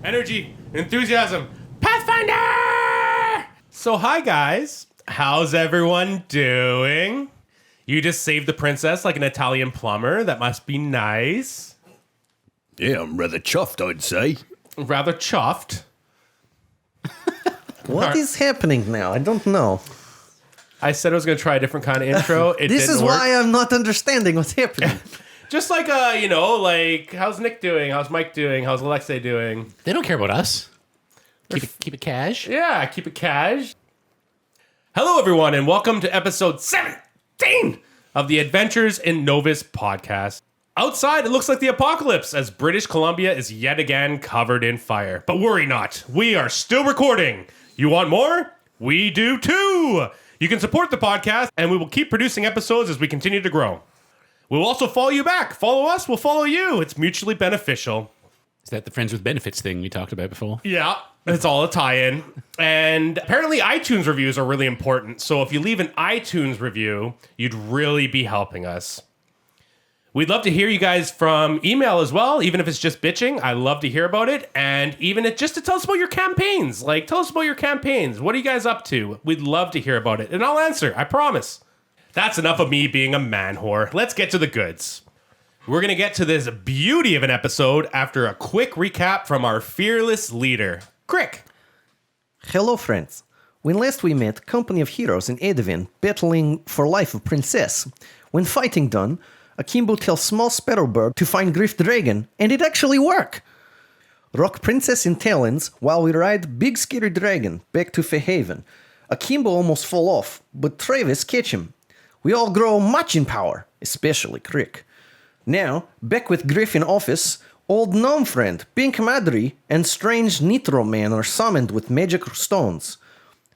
energy, enthusiasm, Pathfinder! So hi guys, how's everyone doing? You just saved the princess like an Italian plumber, that must be nice. Yeah, I'm rather chuffed, I'd say. Rather chuffed? What is happening now? I don't know. I said I was going to try a different kind of intro. This is why I'm not understanding what's happening. Just like, like, how's Nick doing? How's Mike doing? How's Alexei doing? They don't care about us. Keep it cash. Yeah, keep it cash. Hello, everyone, and welcome to episode 17 of the Adventures in Novus podcast. Outside, it looks like the apocalypse as British Columbia is yet again covered in fire. But worry not, we are still recording. You want more? We do too. You can support the podcast, and we will keep producing episodes as we continue to grow. We'll also follow you back. Follow us, we'll follow you. It's mutually beneficial. Is that the Friends with Benefits thing we talked about before? Yeah, it's all a tie-in. And apparently iTunes reviews are really important. So if you leave an iTunes review, you'd really be helping us. We'd love to hear you guys from email as well, even if it's just bitching. I love to hear about it. And even just to tell us about your campaigns. Like, tell us about your campaigns. What are you guys up to? We'd love to hear about it. And I'll answer, I promise. That's enough of me being a man whore. Let's get to the goods. We're going to get to this beauty of an episode after a quick recap from our fearless leader, Crick. Hello, friends. When last we met, company of heroes in Faehaven battling for life of princess. When fighting done, Akimbo tells small sparrow bird to find Griff Dragon, and it actually worked. Rock princess in talons while we ride big scary dragon back to Faehaven. Akimbo almost fall off, but Travis catch him. We all grow much in power, especially Crick. Now, back with Griff in office, old gnome friend, Pink Madry, and strange Nitrile man are summoned with magic stones.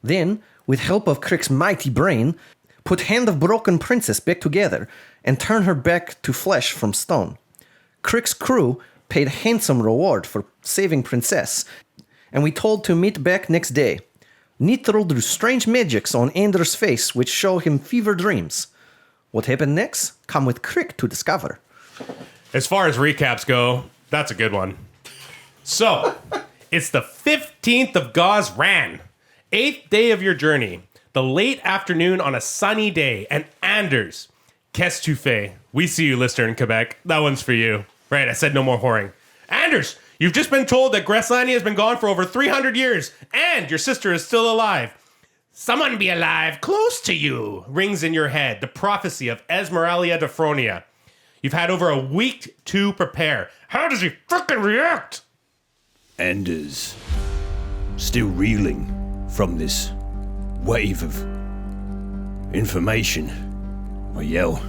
Then, with help of Crick's mighty brain, put Hand of Broken Princess back together and turn her back to flesh from stone. Crick's crew paid handsome reward for saving Princess, and we told to meet back next day. Nitrile drew strange magics on Anders' face which show him fever dreams. What happened next? Come with Crick to discover. As far as recaps go, that's a good one. So, it's the 15th of Gazran, 8th day of your journey, the late afternoon on a sunny day, and Anders, qu'est-ce tu fais? We see you, listener in Quebec. That one's for you. Right, I said no more whoring. Anders, you've just been told that Greslania has been gone for over 300 years, and your sister is still alive. Someone be alive close to you, rings in your head, the prophecy of Esmeralia Defronia. You've had over a week to prepare. How does he fucking react? Anders, still reeling from this wave of information. I yell,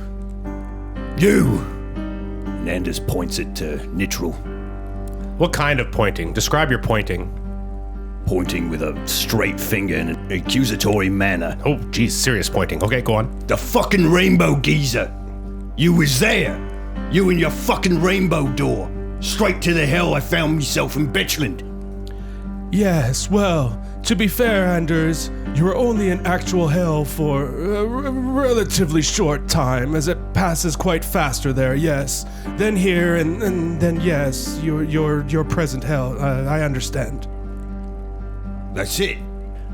"You!" And Anders points it to Nitrile. What kind of pointing? Describe your pointing. Pointing with a straight finger in an accusatory manner. Oh, geez, serious pointing. Okay, go on. The fucking rainbow geezer! You was there! You and your fucking rainbow door! Straight to the hell I found myself in Bitchland! Yes, well, to be fair, Anders, you were only in actual hell for a relatively short time, as it passes quite faster there, yes. Then here, and then yes, your present hell, I understand. That's it.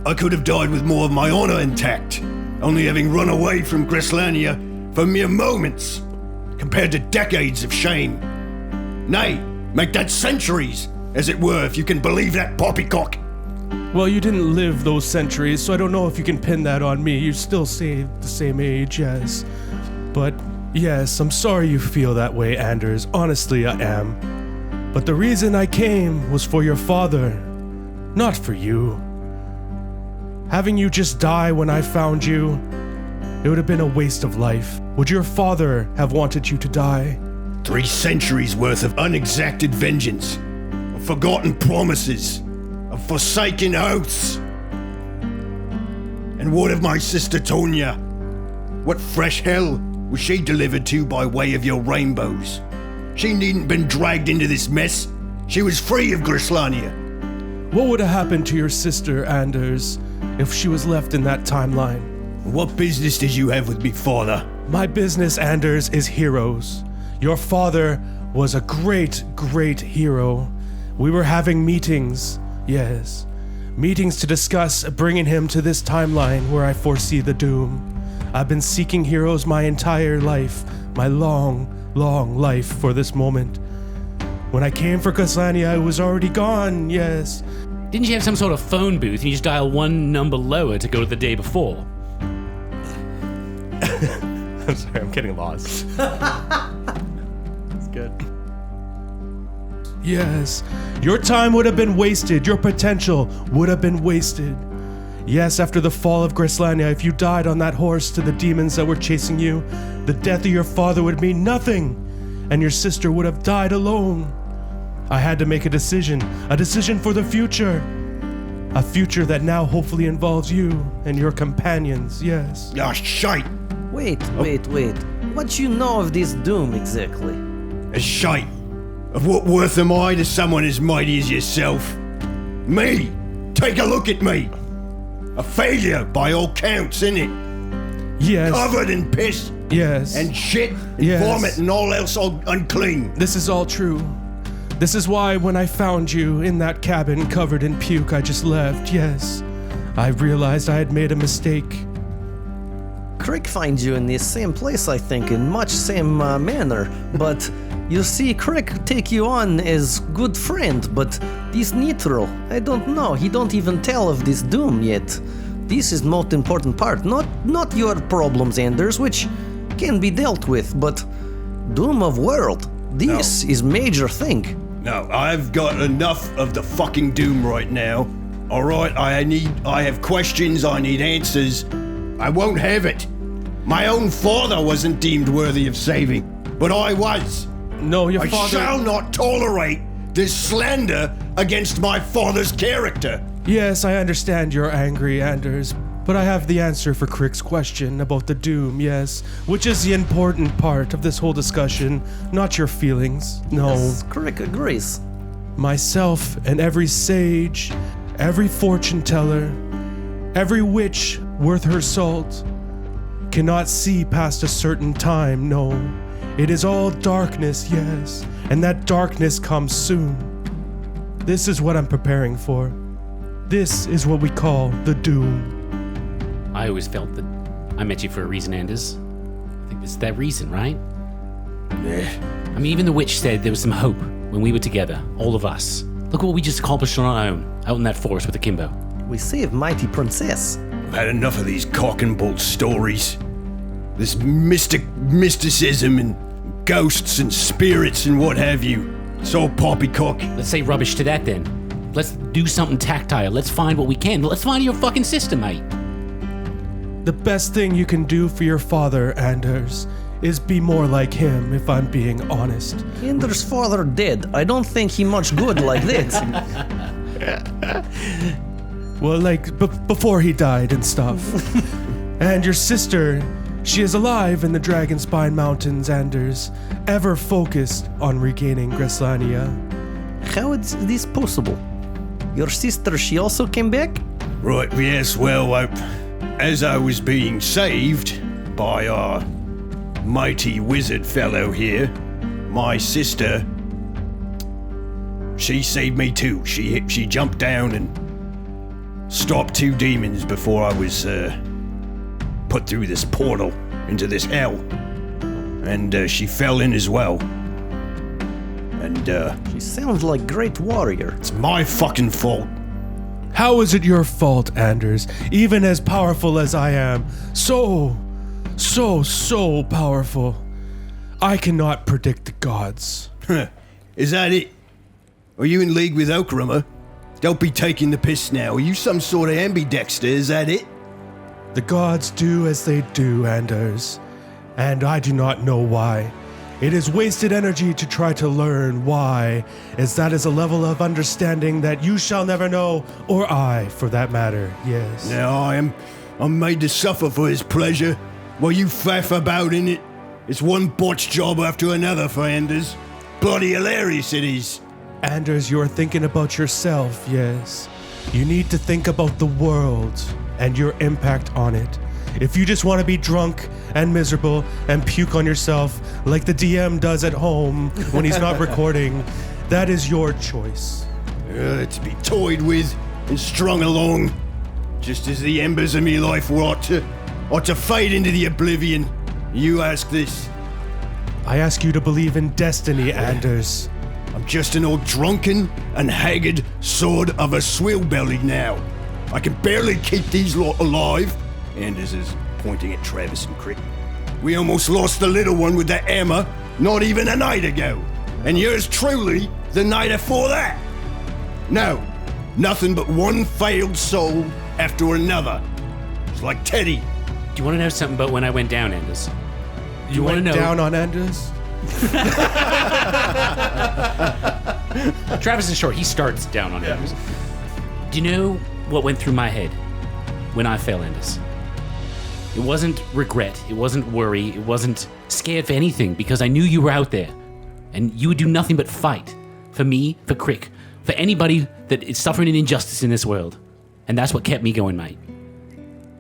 I could have died with more of my honor intact, only having run away from Greslania for mere moments, compared to decades of shame. Nay, make that centuries, as it were, if you can believe that poppycock. Well, you didn't live those centuries, so I don't know if you can pin that on me. You still say the same age, yes. But yes, I'm sorry you feel that way, Anders. Honestly, I am. But the reason I came was for your father, not for you. Having you just die when I found you, it would have been a waste of life. Would your father have wanted you to die? 3 centuries worth of unexacted vengeance, of forgotten promises, of forsaken oaths. And what of my sister Tonya? What fresh hell was she delivered to by way of your rainbows? She needn't been dragged into this mess. She was free of Greslania. What would have happened to your sister, Anders, if she was left in that timeline? What business did you have with me, father? My business, Anders, is heroes. Your father was a great, great hero, We were having meetings, yes. Meetings to discuss bringing him to this timeline where I foresee the doom. I've been seeking heroes my entire life, my long, long life for this moment. When I came for Greslania, I was already gone, yes. Didn't you have some sort of phone booth and you just dial one number lower to go to the day before? I'm sorry, I'm getting lost. That's good. Yes, your time would have been wasted. Your potential would have been wasted. Yes, after the fall of Greslania, if you died on that horse to the demons that were chasing you, the death of your father would mean nothing, and your sister would have died alone. I had to make a decision for the future. A future that now hopefully involves you and your companions, yes. Ah, shite. Wait. What you know of this doom exactly? A shite. Of what worth am I to someone as mighty as yourself? Me! Take a look at me! A failure by all counts, innit? Yes. Covered in piss Yes. and shit and Yes. vomit and all else all unclean. This is all true. This is why when I found you in that cabin covered in puke, I just left, yes. I realized I had made a mistake. Crick finds you in the same place, I think, in much same manner. But you see, Crick take you on as good friend. But this Nitrile, I don't know. He don't even tell of this doom yet. This is most important part. Not your problems, Anders, which can be dealt with. But doom of world. This is major thing. No, I've got enough of the fucking doom right now. Alright, I have questions, I need answers. I won't have it. My own father wasn't deemed worthy of saving, but I was. No, your I father... shall not tolerate this slander against my father's character. Yes, I understand you're angry, Anders. But I have the answer for Crick's question about the doom, yes. Which is the important part of this whole discussion, not your feelings. No. Yes, Crick agrees. Myself and every sage, every fortune teller, every witch worth her salt cannot see past a certain time, no. It is all darkness, yes, and that darkness comes soon. This is what I'm preparing for. This is what we call the doom. I always felt that I met you for a reason, Anders. I think it's that reason, right? Yeah. I mean, even the witch said there was some hope when we were together, all of us. Look what we just accomplished on our own, out in that forest with Akimbo. We saved mighty princess. I've had enough of these cock and bull stories. This mysticism and ghosts and spirits and what have you. It's all poppycock. Let's say rubbish to that then. Let's do something tactile. Let's find what we can. Let's find your fucking sister, mate. The best thing you can do for your father, Anders, is be more like him, if I'm being honest. Anders' father dead. I don't think he much good like that. Well, like, before he died and stuff. And your sister, she is alive in the Dragonspine Mountains, Anders, ever focused on regaining Greslania. How is this possible? Your sister, she also came back? Right, yes, well, as I was being saved by our mighty wizard fellow here, my sister, she saved me too. She jumped down and stopped two demons before I was put through this portal into this hell. And she fell in as well. And She sounds like great warrior. it's my fucking fault. How is it your fault, Anders? Even as powerful as I am, so powerful. I cannot predict the gods. Is that it? Are you in league with Okrammer? Don't be taking the piss now. Are you some sort of ambidexter? Is that it? The gods do as they do, Anders, and I do not know why. It is wasted energy to try to learn why, as that is a level of understanding that you shall never know, or I, for that matter, yes. Now I'm made to suffer for his pleasure, while you faff about in it. It's one botch job after another for Anders. Bloody hilarious it is. Anders, you are thinking about yourself, yes. You need to think about the world and your impact on it. If you just want to be drunk and miserable and puke on yourself like the DM does at home when he's not recording, That is your choice. To be toyed with and strung along, just as the embers of me life were ought to fade into the oblivion. You ask this. I ask you to believe in destiny, Anders. I'm just an old drunken and haggard sword of a swill-belly now. I can barely keep these lot alive. Anders is pointing at Travis and Crick. We almost lost the little one with that hammer not even a night ago. And yours truly the night afore that. No, nothing but one failed soul after another. It's like Teddy. Do you want to know something about when I went down, Anders? You wanna went know- down on Anders? Travis is short. He starts down on Anders. Do you know what went through my head when I fell, Anders? It wasn't regret. It wasn't worry. It wasn't scared for anything because I knew you were out there. And you would do nothing but fight. For me, for Crick, for anybody that is suffering an injustice in this world. And that's what kept me going, mate.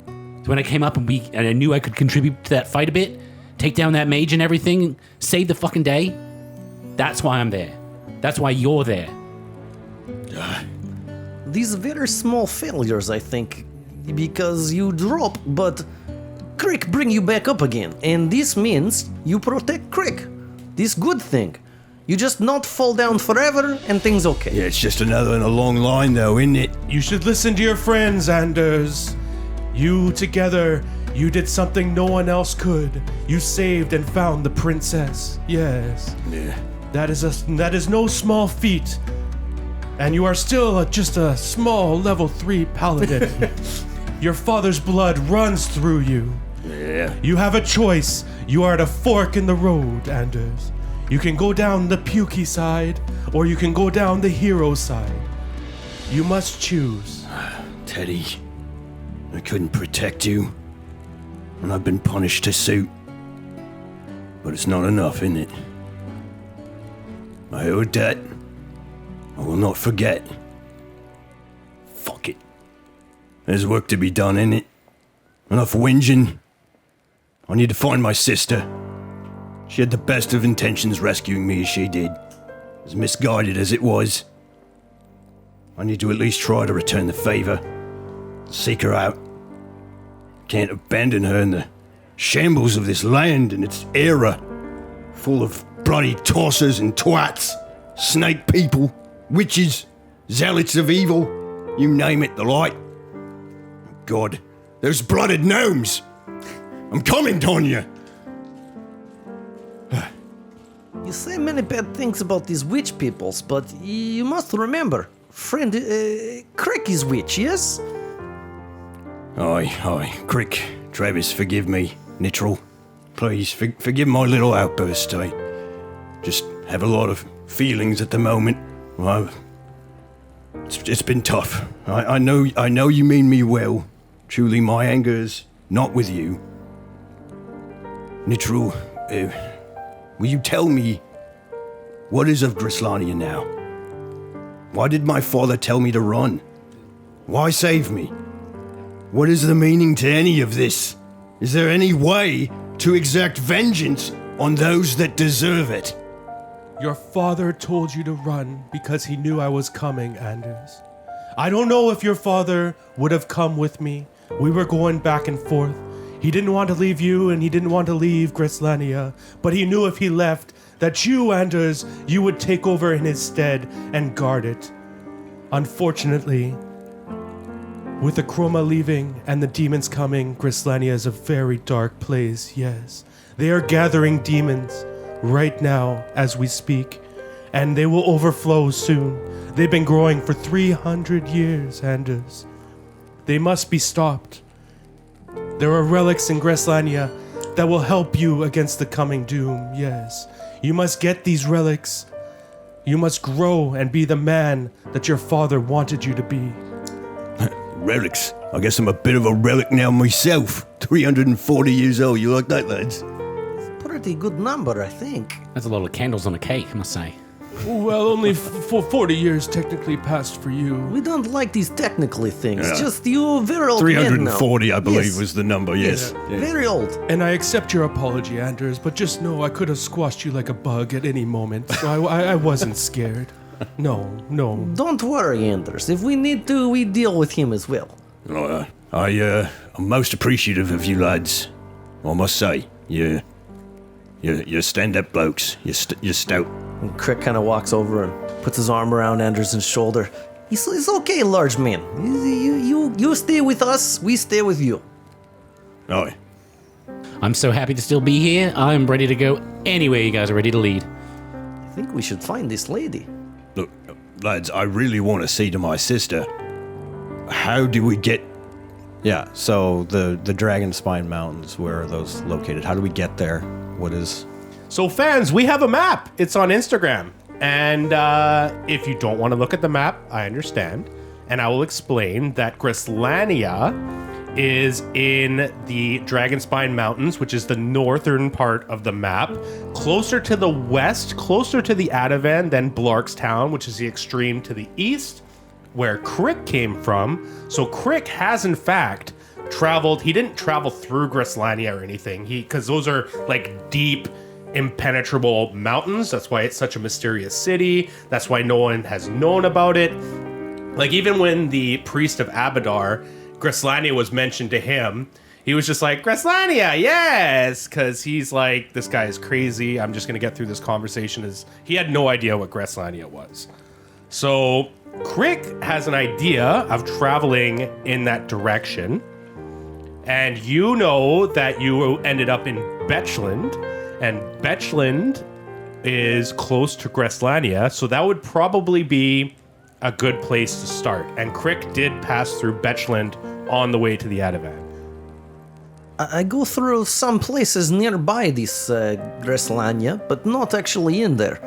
So when I came up and I knew I could contribute to that fight a bit, take down that mage and everything, save the fucking day, that's why I'm there. That's why you're there. These very small failures, I think, because you drop, but Crick bring you back up again, and this means you protect Crick. This good thing. You just not fall down forever and things okay. Yeah, it's just another in a long line though, isn't it? You should listen to your friends, Anders. You together, you did something no one else could. You saved and found the princess. Yes. Yeah. That is no small feat. And you are still just a small level 3 paladin. Your father's blood runs through you. Yeah. You have a choice. You are at a fork in the road, Anders. You can go down the pukey side, or you can go down the hero side. You must choose. Teddy, I couldn't protect you. And I've been punished to suit. But it's not enough, is it? I heard that. I will not forget. Fuck it. There's work to be done, innit? Enough whinging. I need to find my sister. She had the best of intentions rescuing me as she did. As misguided as it was. I need to at least try to return the favor. Seek her out. Can't abandon her in the shambles of this land and its era. Full of bloody tossers and twats. Snake people. Witches. Zealots of evil. You name it, the light. God, those blooded gnomes. I'm coming, Tonya. You say many bad things about these witch peoples, but you must remember, friend, Crick is witch, yes? Aye, Crick, Travis, forgive me. Nitrile, please, forgive my little outburst. I just have a lot of feelings at the moment. Well, it's been tough. I know you mean me well. Truly, my anger's not with you. Nitrile, will you tell me what is of Greslania now? Why did my father tell me to run? Why save me? What is the meaning to any of this? Is there any way to exact vengeance on those that deserve it? Your father told you to run because he knew I was coming, Anders. I don't know if your father would have come with me. We were going back and forth. He didn't want to leave you and he didn't want to leave Greslania, but he knew if he left that you, Anders, you would take over in his stead and guard it. Unfortunately, with the Chroma leaving and the demons coming, Greslania is a very dark place, yes. They are gathering demons right now as we speak, and they will overflow soon. They've been growing for 300 years, Anders. They must be stopped. There are relics in Greslania that will help you against the coming doom, yes. You must get these relics. You must grow and be the man that your father wanted you to be. Relics? I guess I'm a bit of a relic now myself. 340 years old, you like that, lads? Pretty good number, I think. That's a lot of candles on a cake, I must say. Well, only for 40 years technically passed for you. We don't like these technically things. Just you very old men now. 340, I believe, Yes. was the number, yes. Yeah. Very old. And I accept your apology, Anders, but just know I could have squashed you like a bug at any moment, so I wasn't scared. No. Don't worry, Anders. If we need to, we deal with him as well. I'm most appreciative of you lads. I must say, you're stand-up blokes. You're stout. And Crick kind of walks over and puts his arm around Anderson's shoulder. It's okay, large man. You stay with us, we stay with you. Aye. I'm so happy to still be here. I'm ready to go anywhere you guys are ready to lead. I think we should find this lady. Look, lads, I really want to see to my sister. How do we get... Yeah, so the Dragon Spine Mountains, where are those located? How do we get there? What is... So fans, we have a map. It's on Instagram. And if you don't want to look at the map, I understand. And I will explain that Greslania is in the Dragonspine Mountains, which is the northern part of the map, closer to the west, closer to the Ativan than Blarkstown, which is the extreme to the east, where Crick came from. So Crick has, in fact, traveled. He didn't travel through Greslania or anything, because those are like deep, impenetrable mountains. That's why it's such a mysterious city. That's why no one has known about it. Like, even when the priest of Abadar, Greslania, was mentioned to him, he was just like, Greslania, yes, because he's like, this guy is crazy. I'm just going to get through this conversation. He had no idea what Greslania was. So Crick has an idea of traveling in that direction. And you know that you ended up in Betchland. And Betchland is close to Greslania, so that would probably be a good place to start. And Crick did pass through Betchland on the way to the Ativan. I go through some places nearby this Greslania, but not actually in there.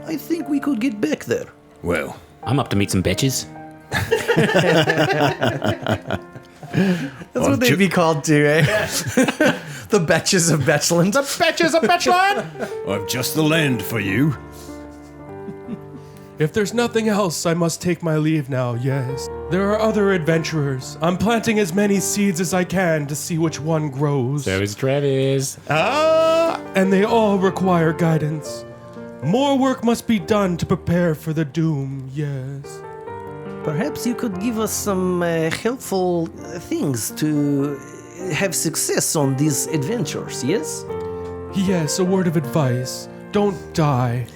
I think we could get back there. Well, I'm up to meet some bitches. That's what they'd be called too, eh? The Betches of Betchland. The Betches of Betchland! I've just the land for you. If there's nothing else, I must take my leave now, yes. There are other adventurers. I'm planting as many seeds as I can to see which one grows. So is Travis. And they all require guidance. More work must be done to prepare for the doom, yes. Perhaps you could give us some helpful things to have success on these adventures, yes? Yes, a word of advice. Don't die.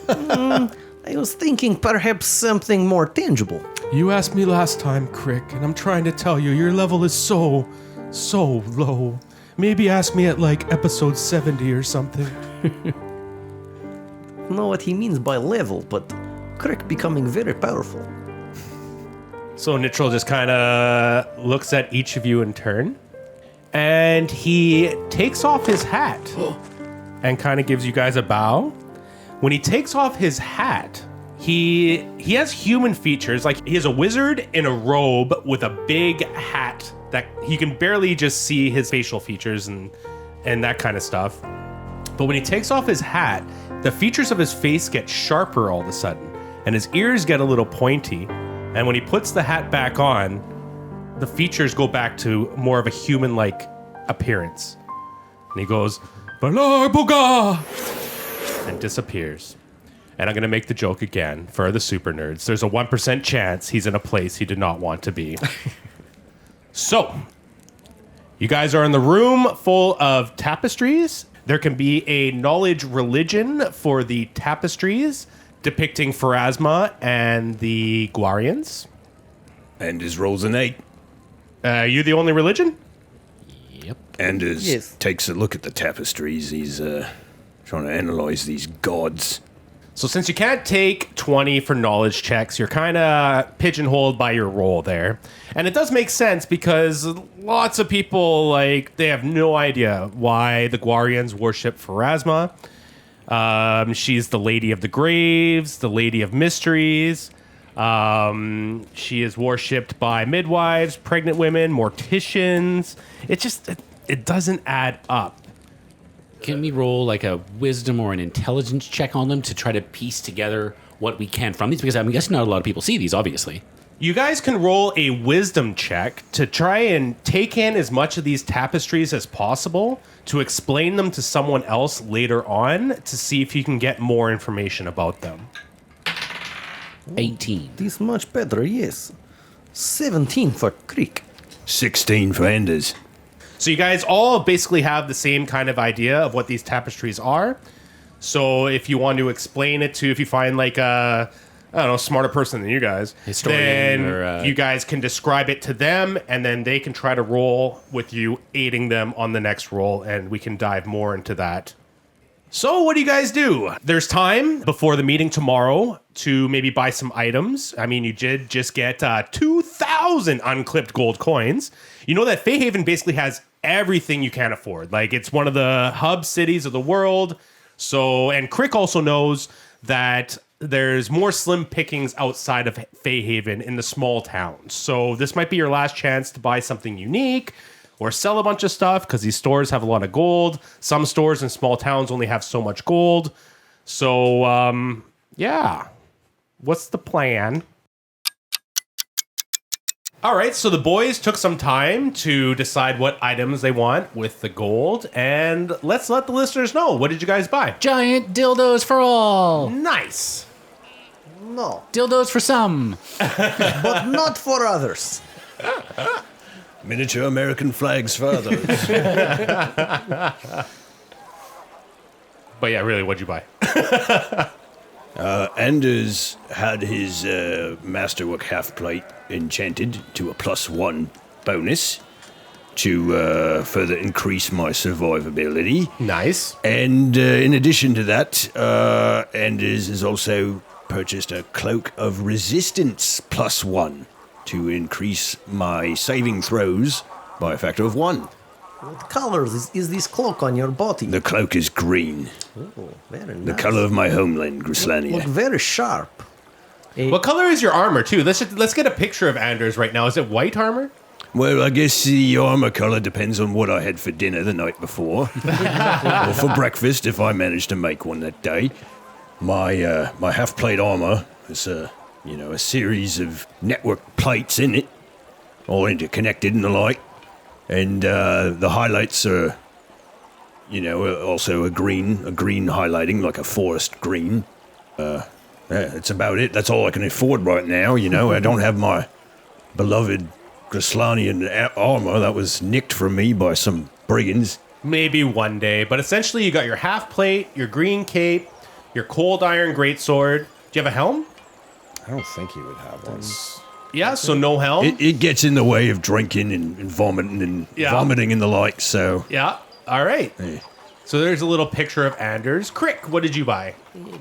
I was thinking perhaps something more tangible. You asked me last time, Crick, and I'm trying to tell you, your level is so low. Maybe ask me at like episode 70 or something. I know what he means by level, but Crick becoming very powerful. So Nitrile just kind of looks at each of you in turn, and he takes off his hat and kind of gives you guys a bow. When he takes off his hat, he has human features. Like, he is a wizard in a robe with a big hat that you can barely just see his facial features and that kind of stuff. But when he takes off his hat, the features of his face get sharper all of a sudden, and his ears get a little pointy. And when he puts the hat back on, the features go back to more of a human-like appearance. And he goes, Valar Boga! And disappears. And I'm going to make the joke again for the super nerds. There's a 1% chance he's in a place he did not want to be. So, you guys are in the room full of tapestries. There can be a knowledge religion for the tapestries depicting Pharasma and the Guarians. Anders rolls an 8. You the only religion? Yep. Anders takes a look at the tapestries. He's trying to analyze these gods. So since you can't take 20 for knowledge checks, you're kind of pigeonholed by your roll there. And it does make sense because lots of people, like, they have no idea why the Guarians worship Pharasma. She's the Lady of the Graves, the Lady of Mysteries. She is worshipped by midwives, pregnant women, morticians. It doesn't add up. Can we roll like a wisdom or an intelligence check on them to try to piece together what we can from these? Because I'm guessing not a lot of people see these, obviously. You guys can roll a wisdom check to try and take in as much of these tapestries as possible to explain them to someone else later on to see if you can get more information about them. 18. This much better, yes. 17 for Creek. 16 for Anders. So you guys all basically have the same kind of idea of what these tapestries are. So if you want to explain it to, if you find like a, I don't know, smarter person than you guys, Historian then or, you guys can describe it to them, and then they can try to roll with you, aiding them on the next roll, and we can dive more into that. So what do you guys do? There's time before the meeting tomorrow to maybe buy some items. I mean, you did just get 2,000 unclipped gold coins. You know that Faehaven basically has everything you can afford. Like, it's one of the hub cities of the world. So, and Crick also knows that there's more slim pickings outside of Faehaven in the small towns. So this might be your last chance to buy something unique or sell a bunch of stuff, because these stores have a lot of gold. Some stores in small towns only have so much gold. So, yeah. What's the plan? All right, so the boys took some time to decide what items they want with the gold, and let's let the listeners know. What did you guys buy? Giant dildos for all. Nice. No, Dildos for some. but not for others. Miniature American flags for others. But yeah, really, what'd you buy? Anders had his Masterwork half plate enchanted to a +1 bonus to further increase my survivability. Nice. And in addition to that, Anders has also purchased a Cloak of Resistance +1 to increase my saving throws by a factor of 1. What color is this cloak on your body? The cloak is green, Oh, very nice. the color of my homeland, Look Greslania. very sharp. What color is your armor, too? Let's get a picture of Anders right now. Is it white armor? Well, I guess the armor color depends on what I had for dinner the night before, or for breakfast if I managed to make one that day. My my half plate armor is a series of network plates in it, all interconnected and the like, and the highlights are, also a green highlighting, like a forest green. Yeah, that's about it. That's all I can afford right now. I don't have my beloved Greslanian armor that was nicked from me by some brigands. Maybe one day. But essentially, you got your half plate, your green cape, your cold iron greatsword. Do you have a helm? I don't think he would have one. Yeah, so no helm. It gets in the way of drinking and vomiting and vomiting and the like, so... Yeah, all right. Hey. So there's a little picture of Anders. Crick, what did you buy?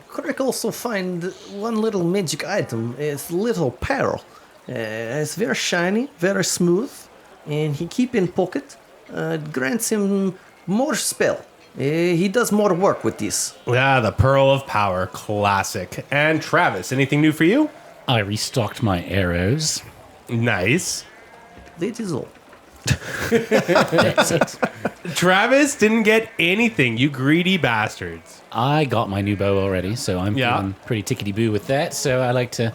Crick also find one little magic item. It's little pearl. It's very shiny, very smooth, and he keep in pocket. It grants him more spell. He does more work with this. Yeah, the Pearl of Power. Classic. And Travis, anything new for you? I restocked my arrows. Nice. That is all. That's it. Travis didn't get anything, you greedy bastards. I got my new bow already, so I'm feeling pretty tickety-boo with that. So I like to...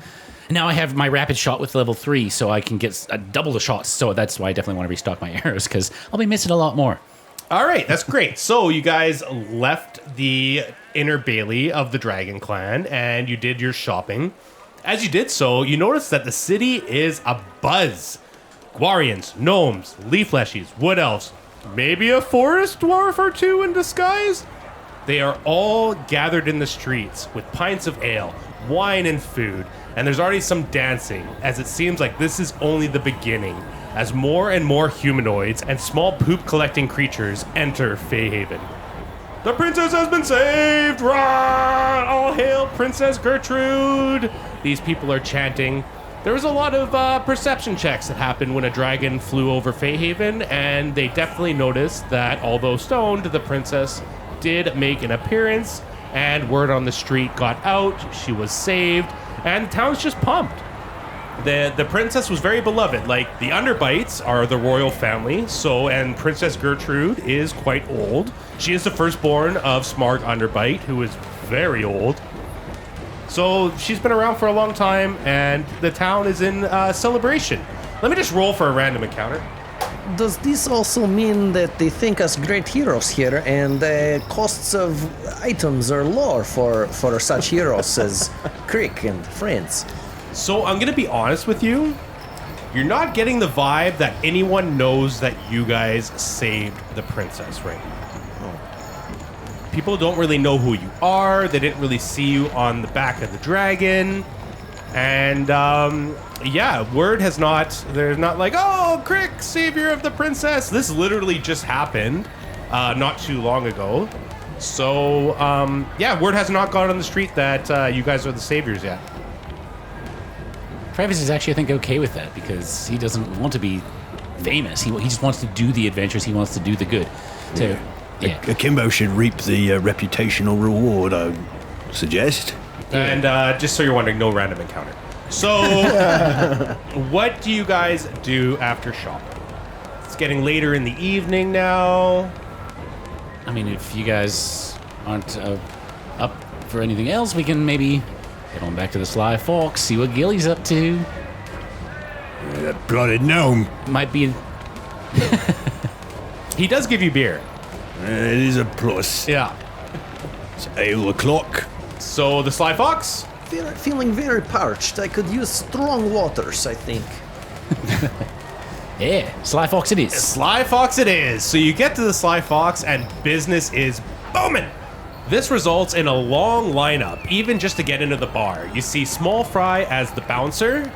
Now I have my rapid shot with level 3, so I can get double the shots. So that's why I definitely want to restock my arrows, because I'll be missing a lot more. All right, that's great. So you guys left the inner bailey of the Dragon Clan, and you did your shopping. As you did so, you noticed that the city is abuzz. Gwarians, gnomes, leaf fleshies, wood elves, maybe a forest dwarf or two in disguise. They are all gathered in the streets with pints of ale, wine, and food. And there's already some dancing, as it seems like this is only the beginning, as more and more humanoids and small poop-collecting creatures enter Faehaven. The princess has been saved! Rah! All hail Princess Gertrude! These people are chanting. There was a lot of perception checks that happened when a dragon flew over Faehaven, and they definitely noticed that, although stoned, the princess did make an appearance, and word on the street got out, she was saved, and the town's just pumped. The princess was very beloved. Like, the Underbites are the royal family, and Princess Gertrude is quite old. She is the firstborn of Smarg Underbite, who is very old. So she's been around for a long time, and the town is in celebration. Let me just roll for a random encounter. Does this also mean that they think us great heroes here, and the costs of items are lower for such heroes as Crick and friends? So I'm going to be honest with you. You're not getting the vibe that anyone knows that you guys saved the princess right now. People don't really know who you are. They didn't really see you on the back of the dragon. And, word has not... They're not like, oh, Crick, savior of the princess. This literally just happened not too long ago. So, word has not gone on the street that you guys are the saviors yet. Travis is actually, I think, okay with that because he doesn't want to be famous. He just wants to do the adventures. He wants to do the good. So, yeah. Akimbo should reap the reputational reward, I suggest. And just so you're wondering, no random encounter. So, what do you guys do after shopping? It's getting later in the evening now. I mean, if you guys aren't up for anything else, we can maybe head on back to the Sly Fox, see what Gilly's up to. That blooded gnome. Might be... He does give you beer. It is a plus. Yeah. It's ale o'clock. So, the Sly Fox? Feeling very parched. I could use strong waters, I think. Yeah, Sly Fox it is. Sly Fox it is. So you get to the Sly Fox and business is booming. This results in a long lineup, even just to get into the bar. You see Small Fry as the bouncer,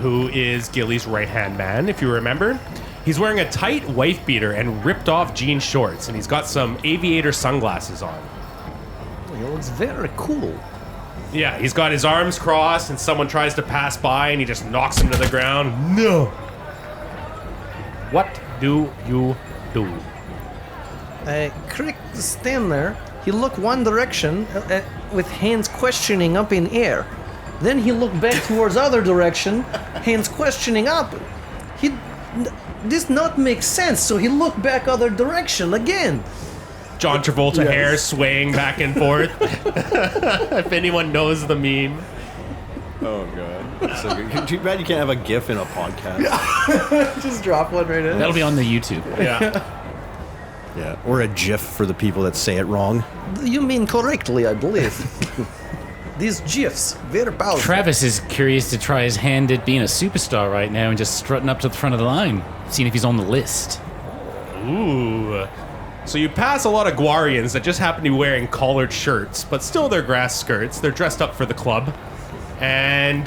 who is Gilly's right-hand man, if you remember. He's wearing a tight wife beater and ripped off jean shorts, and he's got some aviator sunglasses on. He looks very cool. Yeah, he's got his arms crossed, and someone tries to pass by, and he just knocks him to the ground. No. What do you do? Crick stand there. He look one direction with hands questioning up in air. Then he look back towards other direction, hands questioning up. This not make sense, so he look back other direction again. John Travolta hair swaying back and forth. If anyone knows the meme. Oh god. So good. Too bad you can't have a GIF in a podcast. Just drop one right in. That'll be on the YouTube. Yeah. Yeah. Or a GIF for the people that say it wrong. You mean correctly, I believe. These GIFs, very powerful. Travis is curious to try his hand at being a superstar right now and just strutting up to the front of the line, seeing if he's on the list. Ooh. So you pass a lot of Guarians that just happen to be wearing collared shirts, but still they're grass skirts. They're dressed up for the club. And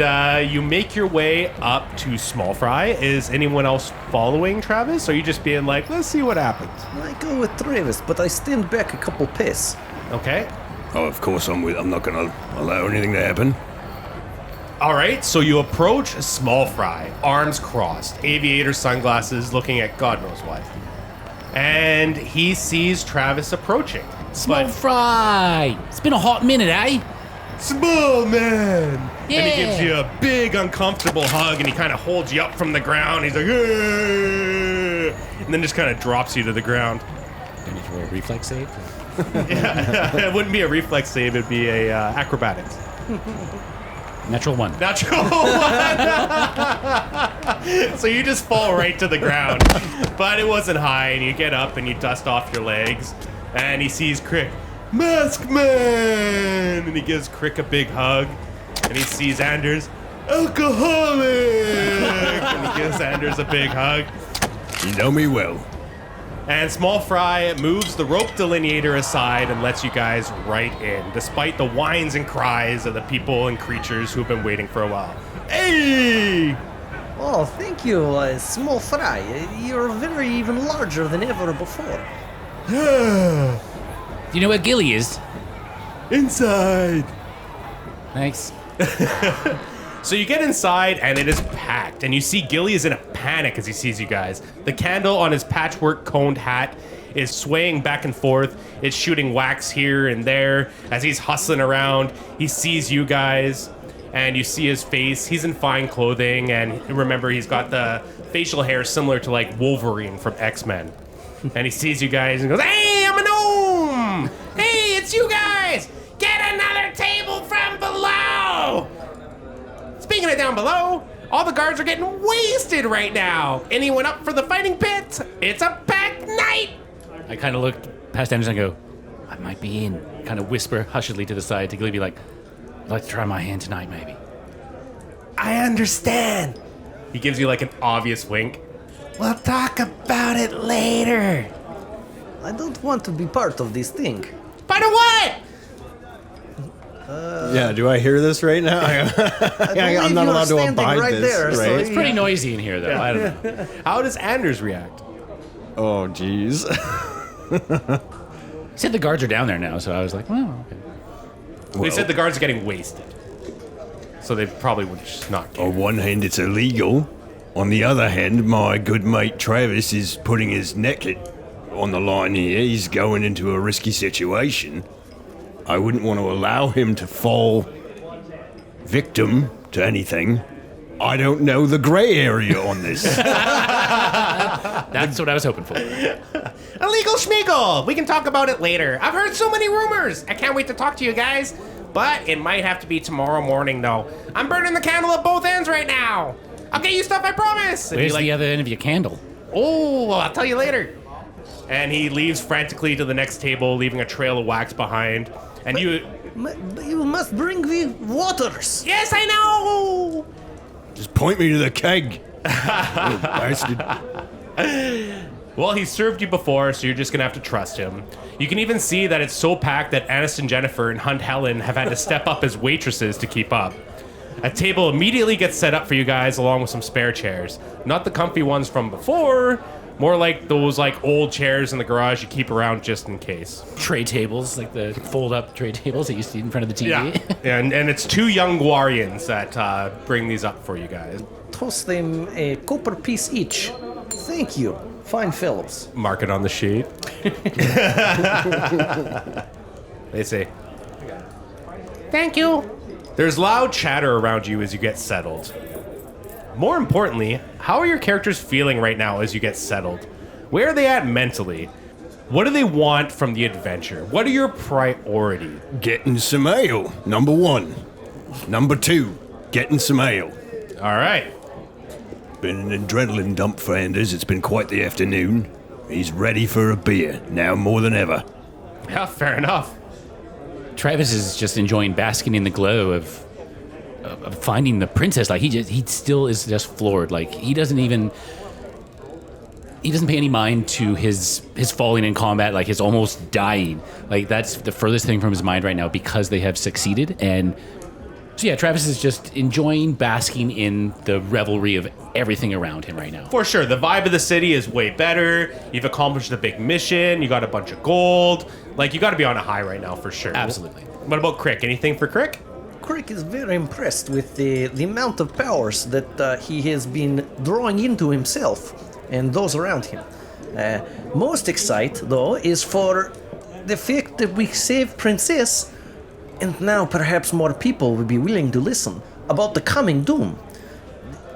you make your way up to Small Fry. Is anyone else following Travis? Or are you just being like, let's see what happens? I go with Travis, but I stand back a couple paces. Okay. Oh, of course I'm not gonna allow anything to happen. All right, so you approach Small Fry, arms crossed, aviator sunglasses, looking at God knows what. And he sees Travis approaching. Small Fry! It's been a hot minute, eh? Small man! Yeah. And he gives you a big, uncomfortable hug, and he kind of holds you up from the ground. He's like, "Hey!" And then just kind of drops you to the ground. Do you need to roll a reflex save? Yeah, it wouldn't be a reflex save, it'd be a acrobatics. Natural 1. Natural one. So you just fall right to the ground. But it wasn't high, and you get up and you dust off your legs. And he sees Crick. Mask Man! And he gives Crick a big hug. And he sees Anders. Alcoholic! And he gives Anders a big hug. You know me well. And Small Fry moves the rope delineator aside and lets you guys right in, despite the whines and cries of the people and creatures who've been waiting for a while. Hey! Oh, thank you, Small Fry. You're very even larger than ever before. Yeah. Do you know where Gilly is? Inside. Thanks. So you get inside and it is packed, and you see Gilly is in a panic as he sees you guys. The candle on his patchwork coned hat is swaying back and forth. It's shooting wax here and there as he's hustling around. He sees you guys, and you see his face. He's in fine clothing, and remember, he's got the facial hair similar to like Wolverine from X-Men. And he sees you guys and goes, "Hey, I'm a gnome! Hey, it's you guys! Get another table from below!" Speaking of down below, all the guards are getting wasted right now. Anyone up for the fighting pit? It's a packed night! I kind of looked past Anders and go, I might be in. Kind of whisper hushedly to the side to Gilly, be like, I'd like to try my hand tonight, maybe. I understand. He gives you like an obvious wink. We'll talk about it later. I don't want to be part of this thing. Part of what? Yeah, do I hear this right now? I'm not allowed to abide right this, there, right? so It's pretty noisy in here, though. I don't know. How does Anders react? Oh, jeez. He said the guards are down there now, so I was like, well, okay. They said the guards are getting wasted. So they probably would just not care. On one hand, it's illegal. On the other hand, my good mate Travis is putting his neck on the line here. He's going into a risky situation. I wouldn't want to allow him to fall victim to anything. I don't know the gray area on this. That's what I was hoping for. Illegal schmeagle! We can talk about it later. I've heard so many rumors. I can't wait to talk to you guys. But it might have to be tomorrow morning, though. I'm burning the candle at both ends right now. I'll get you stuff, I promise. And Where's he, like, the other end of your candle? oh, I'll tell you later. And he leaves frantically to the next table, leaving a trail of wax behind. And you... You must bring me waters. Yes, I know! Just point me to the keg. Little bastard. Well, he served you before, so you're just gonna have to trust him. You can even see that it's so packed that Aniston Jennifer and Hunt Helen have had to step up as waitresses to keep up. A table immediately gets set up for you guys along with some spare chairs. Not the comfy ones from before, more like those like old chairs in the garage you keep around just in case. Tray tables, like the fold-up tray tables that you see in front of the TV. Yeah, and it's two young Guarians that bring these up for you guys. Toss them a copper piece each. Thank you. Fine fellows. Mark it on the sheet. They say, thank you. There's loud chatter around you as you get settled. More importantly, how are your characters feeling right now as you get settled? Where are they at mentally? What do they want from the adventure? What are your priorities? Getting some ale, number one. Number two, getting some ale. All right. Been an adrenaline dump for Anders. It's been quite the afternoon. He's ready for a beer, now more than ever. Yeah, fair enough. Travis is just enjoying basking in the glow of finding the princess. Like he still is just floored. Like he doesn't pay any mind to his falling in combat, like his almost dying. Like that's the furthest thing from his mind right now because they have succeeded. And so yeah, Travis is just enjoying basking in the revelry of everything around him right now. For sure, the vibe of the city is way better. You've accomplished a big mission. You got a bunch of gold. Like, you got to be on a high right now, for sure. Absolutely. What about Crick? Anything for Crick? Crick is very impressed with the amount of powers that he has been drawing into himself and those around him. Most excited, though, is for the fact that we saved Princess, and now perhaps more people will be willing to listen about the coming doom.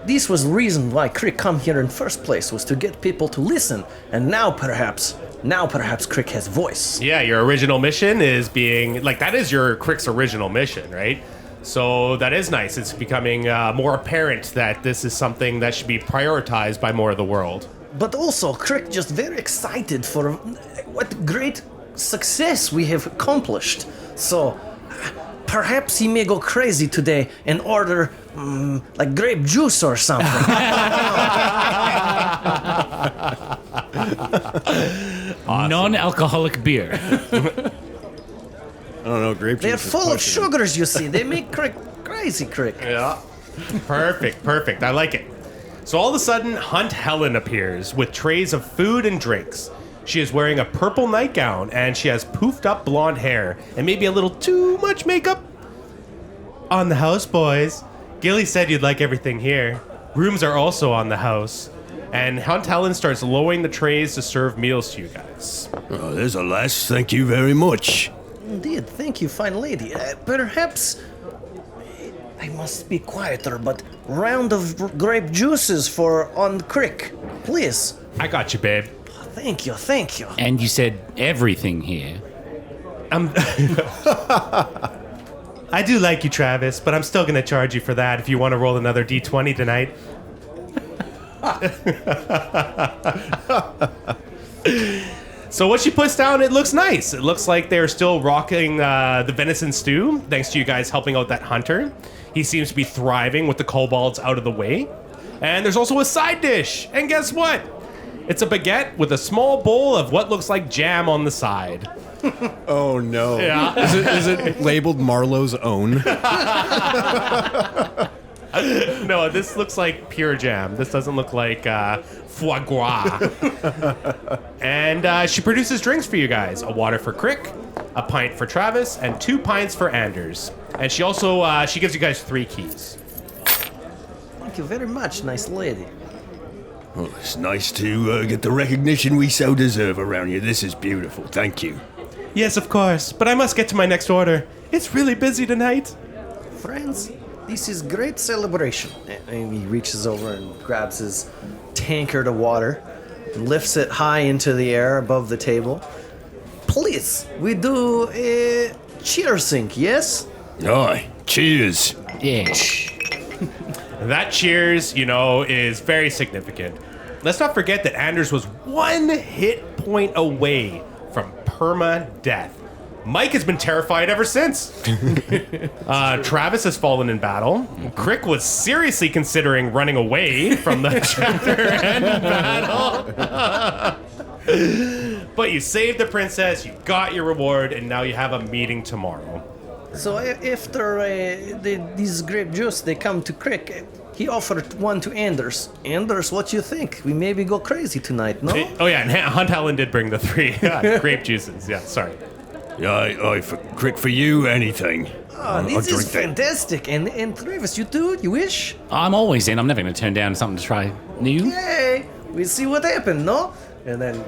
This was the reason why Crick come here in first place, was to get people to listen, and now perhaps Crick has voice. Yeah, your original mission is being... Like, that is your Crick's original mission, right? So that is nice. It's becoming more apparent that this is something that should be prioritized by more of the world. But also, Crick just very excited for what great success we have accomplished. So, perhaps he may go crazy today and order, like grape juice or something. Awesome. Non-alcoholic beer. I don't know, grape They're juice is full of pushing it. sugars, you see. They make Crick crazy, Crick. Yeah. Perfect. I like it. So all of a sudden, Hunt Helen appears with trays of food and drinks. She is wearing a purple nightgown and she has poofed up blonde hair and maybe a little too much makeup. On the house, boys. Gilly said you'd like everything here. Rooms are also on the house. And Hunt Helen starts lowering the trays to serve meals to you guys. Oh, there's a lass. Thank you very much. Indeed, thank you, fine lady. Perhaps I must be quieter, but round of grape juices on Crick, please. I got you, babe. Thank you. And you said everything here. I do like you, Travis, but I'm still going to charge you for that if you want to roll another D20 tonight. So what she puts down, it looks nice. It looks like they're still rocking the venison stew, thanks to you guys helping out that hunter. He seems to be thriving with the kobolds out of the way. And there's also a side dish. And guess what? It's a baguette with a small bowl of what looks like jam on the side. Oh no! Yeah. Is it labeled Marlowe's own? No, this looks like pure jam. This doesn't look like foie gras. And she produces drinks for you guys. A water for Crick, a pint for Travis, and 2 pints for Anders. And she also, she gives you guys 3 keys. Thank you very much, nice lady. Well, it's nice to get the recognition we so deserve around here. This is beautiful. Thank you. Yes, of course. But I must get to my next order. It's really busy tonight. Friends, this is great celebration. And he reaches over and grabs his tankard of water and lifts it high into the air above the table. Please, we do a cheersing, yes? Aye. Cheers. Yeah. That cheers, is very significant. Let's not forget that Anders was 1 hit point away from perma-death. Mike has been terrified ever since. Travis has fallen in battle. Crick was seriously considering running away from the chapter end battle. But you saved the princess, you got your reward, and now you have a meeting tomorrow. So after these grape juice, they come to Crick. He offered one to Anders. Anders, what you think? We maybe go crazy tonight, no? Oh yeah, and Hunt Helen did bring the 3 grape juices. Yeah, sorry. Aye, for Crick, for you, anything. Oh, this is fantastic. And Travis, you too? You wish? I'm always in. I'm never going to turn down something to try new. Yay! We'll see what happened, no? And then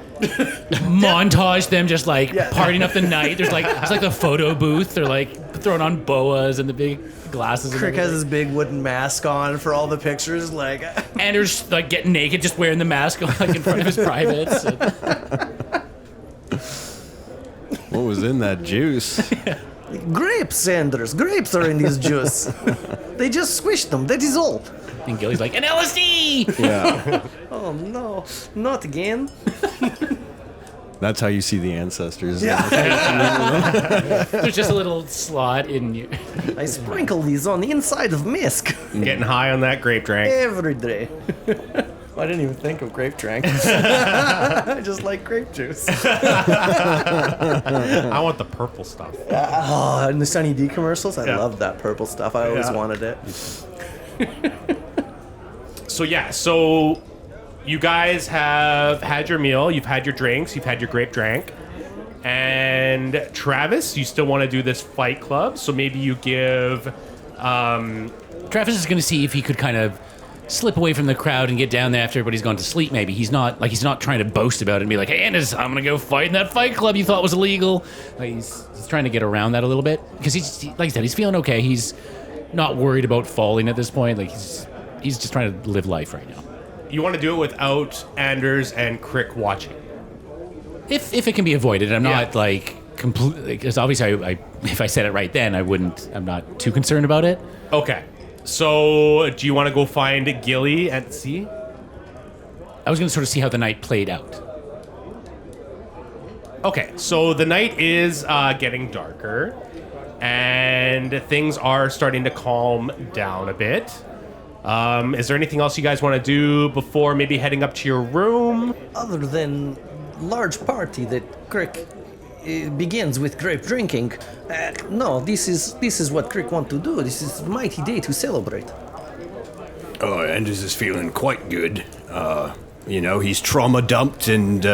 Montage them just like partying up the night. There's like it's like the photo booth. They're like throwing on boas and the big glasses. Crick has his big wooden mask on for all the pictures. Like Anders like getting naked, just wearing the mask like in front of his privates. What was in that juice? grapes, Anders. Grapes are in this juice. They just squished them. That is all. And Gilly's like, an LSD! Yeah. Oh no, not again. That's how you see the ancestors. Yeah. There's just a little slot in you. I sprinkle these on the inside of Misk Getting high on that grape drink. every day. I didn't even think of grape drink. I just like grape juice. I want the purple stuff. Oh, and the Sunny D commercials, I Yeah. love that purple stuff. I always Yeah. wanted it. So you guys have had your meal, you've had your drinks, you've had your grape drink. And Travis, you still want to do this fight club, so maybe you give Travis is going to see if he could kind of slip away from the crowd and get down there after everybody's gone to sleep. Maybe he's not trying to boast about it and be like, "Hey, Anders, I'm gonna go fight in that fight club you thought was illegal." Like, he's trying to get around that a little bit because like I said, he's feeling okay. He's not worried about falling at this point. Like he's just trying to live life right now. you want to do it without Anders and Crick watching. If it can be avoided, I'm not Yeah. like completely because obviously I if I said it right then I'm not too concerned about it. Okay. So, do you want to go find Gilly and see? I was going to sort of see how the night played out. Okay, so the night is getting darker, and things are starting to calm down a bit. Is there anything else you guys want to do before maybe heading up to your room? Other than large party that Crick begins with grape drinking, no, this is what Crick want to do. This is a mighty day to celebrate. Oh, Anders is feeling quite good. He's trauma dumped and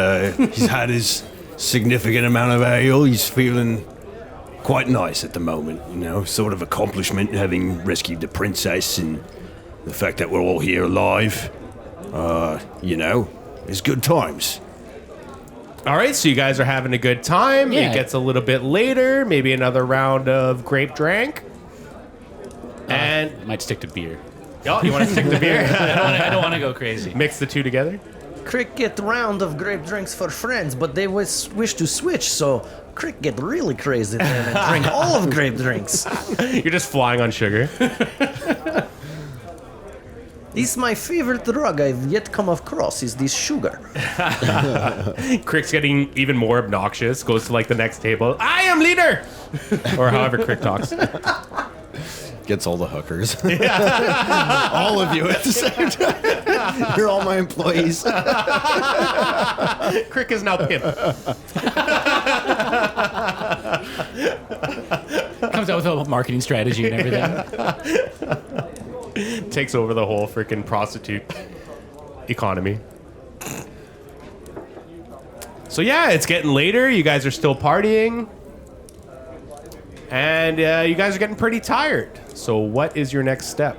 he's had his significant amount of ale. He's feeling quite nice at the moment, sort of accomplishment having rescued the princess and the fact that we're all here alive. It's good times. All right, so you guys are having a good time. Yeah. It gets a little bit later, maybe another round of grape drink. And I might stick to beer. oh, you want to stick to beer? I don't want to go crazy. Mix the two together? Crick get round of grape drinks for friends, but they wish to switch, so Crick get really crazy then and drink all of grape drinks. You're just flying on sugar. This is my favorite drug I've yet come across, is this sugar. Crick's getting even more obnoxious, goes to like the next table. I am leader! Or however Crick talks. Gets all the hookers. All of you at the same time. You're all my employees. Crick is now pimp. Comes out with a marketing strategy and everything. Takes over the whole freaking prostitute economy. So yeah, it's getting later. You guys are still partying. And you guys are getting pretty tired. So what is your next step?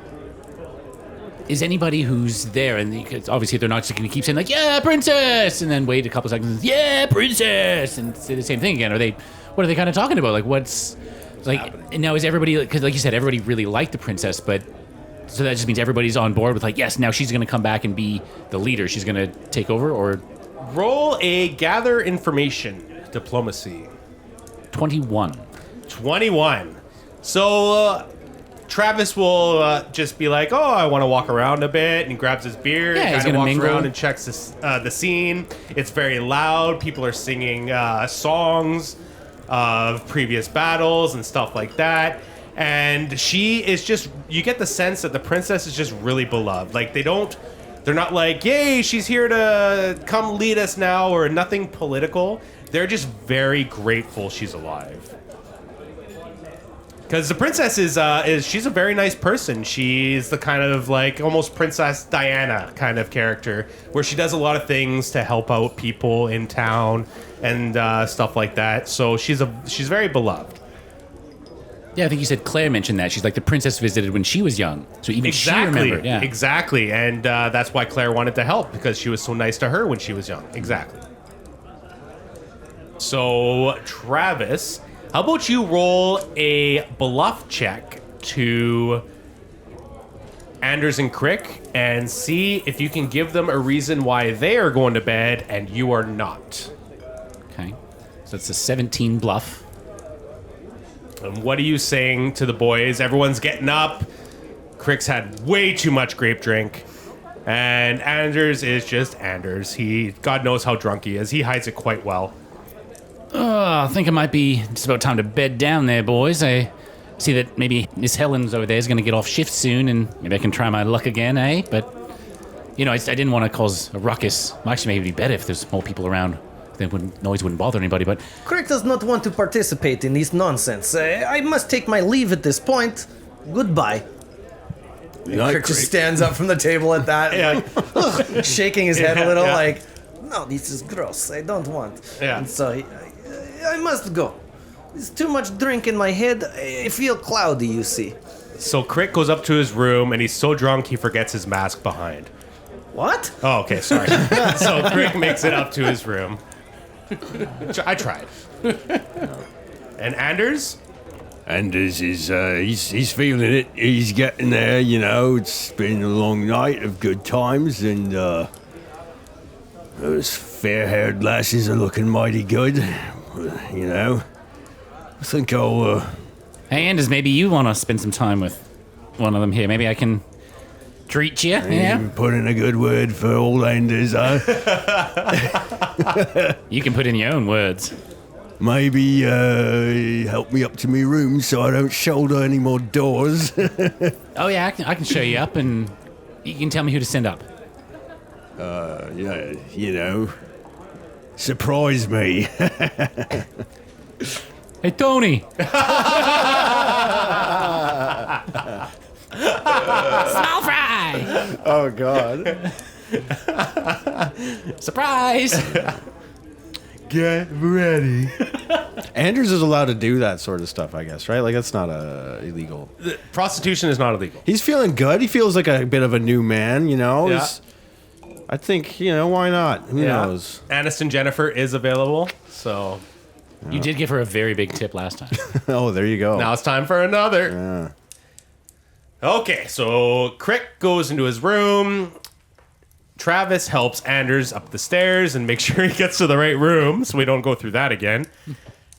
Is anybody who's there, and obviously they're not just going to keep saying like, yeah, princess, and then wait a couple seconds, yeah, princess, and say the same thing again? What are they kind of talking about? Like, what's like, and now is everybody, because like you said, everybody really liked the princess, but so that just means everybody's on board with like, yes, now she's going to come back and be the leader. She's going to take over, or Roll a gather information diplomacy. 21. 21. So Travis will just be like, oh, I want to walk around a bit, and he grabs his beer Yeah, and he's kind of gonna walks mingle. around and checks the scene. It's very loud. People are singing songs of previous battles and stuff like that. And she is just, you get the sense that the princess is just really beloved. Like they're not like, yay, she's here to come lead us now, or nothing political. They're just very grateful she's alive. Because the princess is she's a very nice person. She's the kind of like almost Princess Diana kind of character, where she does a lot of things to help out people in town and stuff like that. So she's very beloved. Yeah, I think you said Claire mentioned that. She's like the princess visited when she was young. So even she remembered. Yeah. Exactly. And that's why Claire wanted to help, because she was so nice to her when she was young. Exactly. So, Travis, how about you roll a bluff check to Anders and Crick and see if you can give them a reason why they are going to bed and you are not. Okay. So it's a 17 bluff. And what are you saying to the boys? Everyone's getting up. Crick's had way too much grape drink. And Anders is just Anders. God knows how drunk he is. He hides it quite well. I think it might be just about time to bed down there, boys. I see that maybe Miss Helen's over there is going to get off shift soon, and maybe I can try my luck again, eh? But, you know, I didn't want to cause a ruckus. Well, actually, maybe it'd be better if there's more people around. Then noise wouldn't bother anybody, but... Crick does not want to participate in this nonsense. I must take my leave at this point. Goodbye. Crick just stands up from the table at that, shaking his head a little, like, no, this is gross. I don't want. Yeah. And so I must go. There's too much drink in my head. I feel cloudy, you see. So Crick goes up to his room, and he's so drunk he forgets his mask behind. What? Oh, okay, sorry. So Crick makes it up to his room. I tried. And Anders? Anders is, he's feeling it. He's getting there, you know. It's been a long night of good times, and, those fair-haired lasses are looking mighty good, you know. I think I'll, Hey, Anders, maybe you want to spend some time with one of them here. Maybe I can treat you, yeah? put in a good word for all Anders, huh? You can put in your own words. Maybe, help me up to me room so I don't shoulder any more doors. Oh, yeah, I can show you up, and you can tell me who to send up. Yeah, you know, surprise me. Hey, Tony! Small fry! Oh, God. Surprise! Get ready. Anders is allowed to do that sort of stuff, I guess, right? Like, that's not illegal. Prostitution is not illegal. He's feeling good. He feels like a bit of a new man, you know? Yeah. I think, you know, why not? Who knows? Aniston Jennifer is available, so You did give her a very big tip last time. Oh, there you go. now it's time for another. Okay, so Crick goes into his room. Travis helps Anders up the stairs and make sure he gets to the right room so we don't go through that again.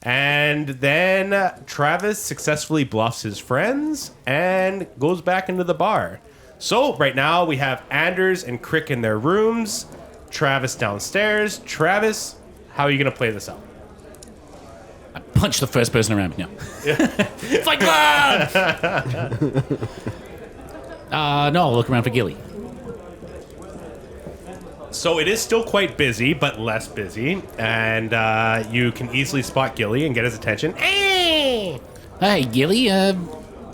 And then Travis successfully bluffs his friends and goes back into the bar. So right now we have Anders and Crick in their rooms, Travis downstairs. Travis, how are you going to play this out? Punch the first person around me now. Fight Club! No, I'll look around for Gilly. So it is still quite busy, but less busy, and you can easily spot Gilly and get his attention. Hey! Hey, Gilly, kind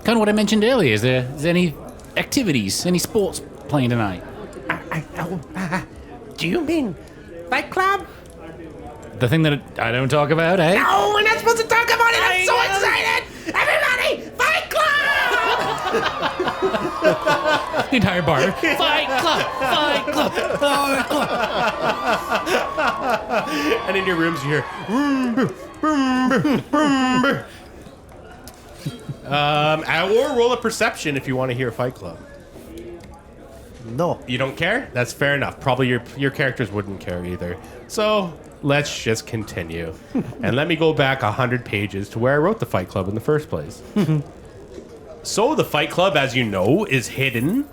of what I mentioned earlier. Is there any activities, any sports playing tonight? Do you mean Fight Club? The thing that I don't talk about, eh? No, we're not supposed to talk about it. I'm so excited! Everybody, Fight Club! The entire bar. Fight Club! Fight Club! Fight Club! And in your rooms you hear. Or roll a perception if you want to hear Fight Club. No. You don't care? That's fair enough. Probably your characters wouldn't care either. So let's just continue. And let me go back 100 pages to where I wrote the Fight Club in the first place. So the Fight Club, as you know, is hidden.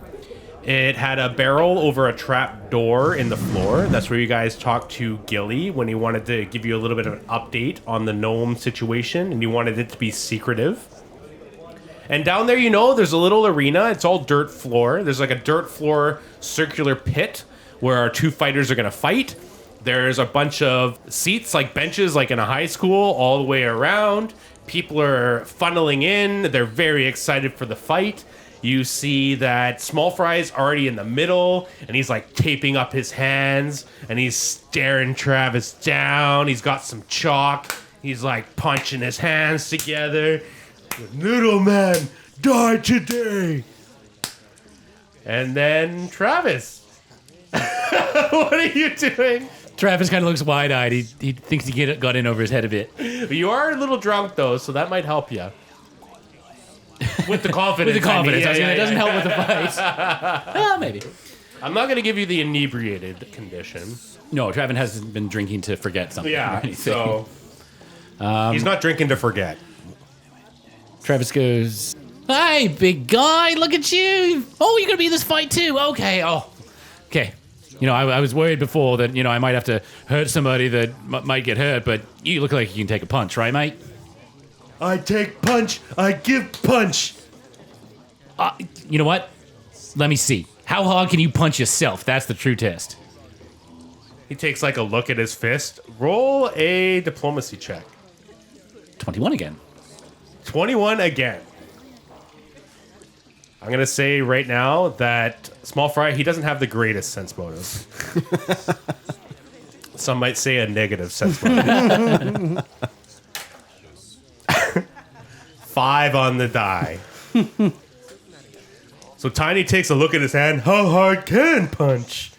It had a barrel over a trap door in the floor. That's where you guys talked to Gilly when he wanted to give you a little bit of an update on the gnome situation, and you wanted it to be secretive. And down there, there's a little arena. It's all dirt floor. There's like a dirt floor circular pit where our two fighters are going to fight. There's a bunch of seats, like benches, like in a high school, all the way around. People are funneling in. They're very excited for the fight. You see that Small Fry's already in the middle, and he's like taping up his hands, and he's staring Travis down. He's got some chalk. He's like punching his hands together. Little man, die today. And then Travis. What are you doing? Travis kind of looks wide-eyed. He thinks he got in over his head a bit. You are a little drunk, though, so that might help you. With the confidence. With the confidence. I mean, It doesn't help with the fight. Well, maybe. I'm not going to give you the inebriated condition. No, Travis hasn't been drinking to forget something or Yeah, anything. so... he's not drinking to forget. Travis goes, "Hey, big guy, look at you. Oh, you're going to be in this fight too. Okay. Oh, okay. I was worried before that, I might have to hurt somebody that might get hurt, but you look like you can take a punch, right, mate?" I take punch. I give punch. You know what? Let me see. How hard can you punch yourself? That's the true test. He takes like a look at his fist. Roll a diplomacy check. 21 again. 21 again. I'm going to say right now that Small Fry, he doesn't have the greatest sense motive. Some might say a negative sense motive. 5 on the die. So Tiny takes a look at his hand. How hard can punch?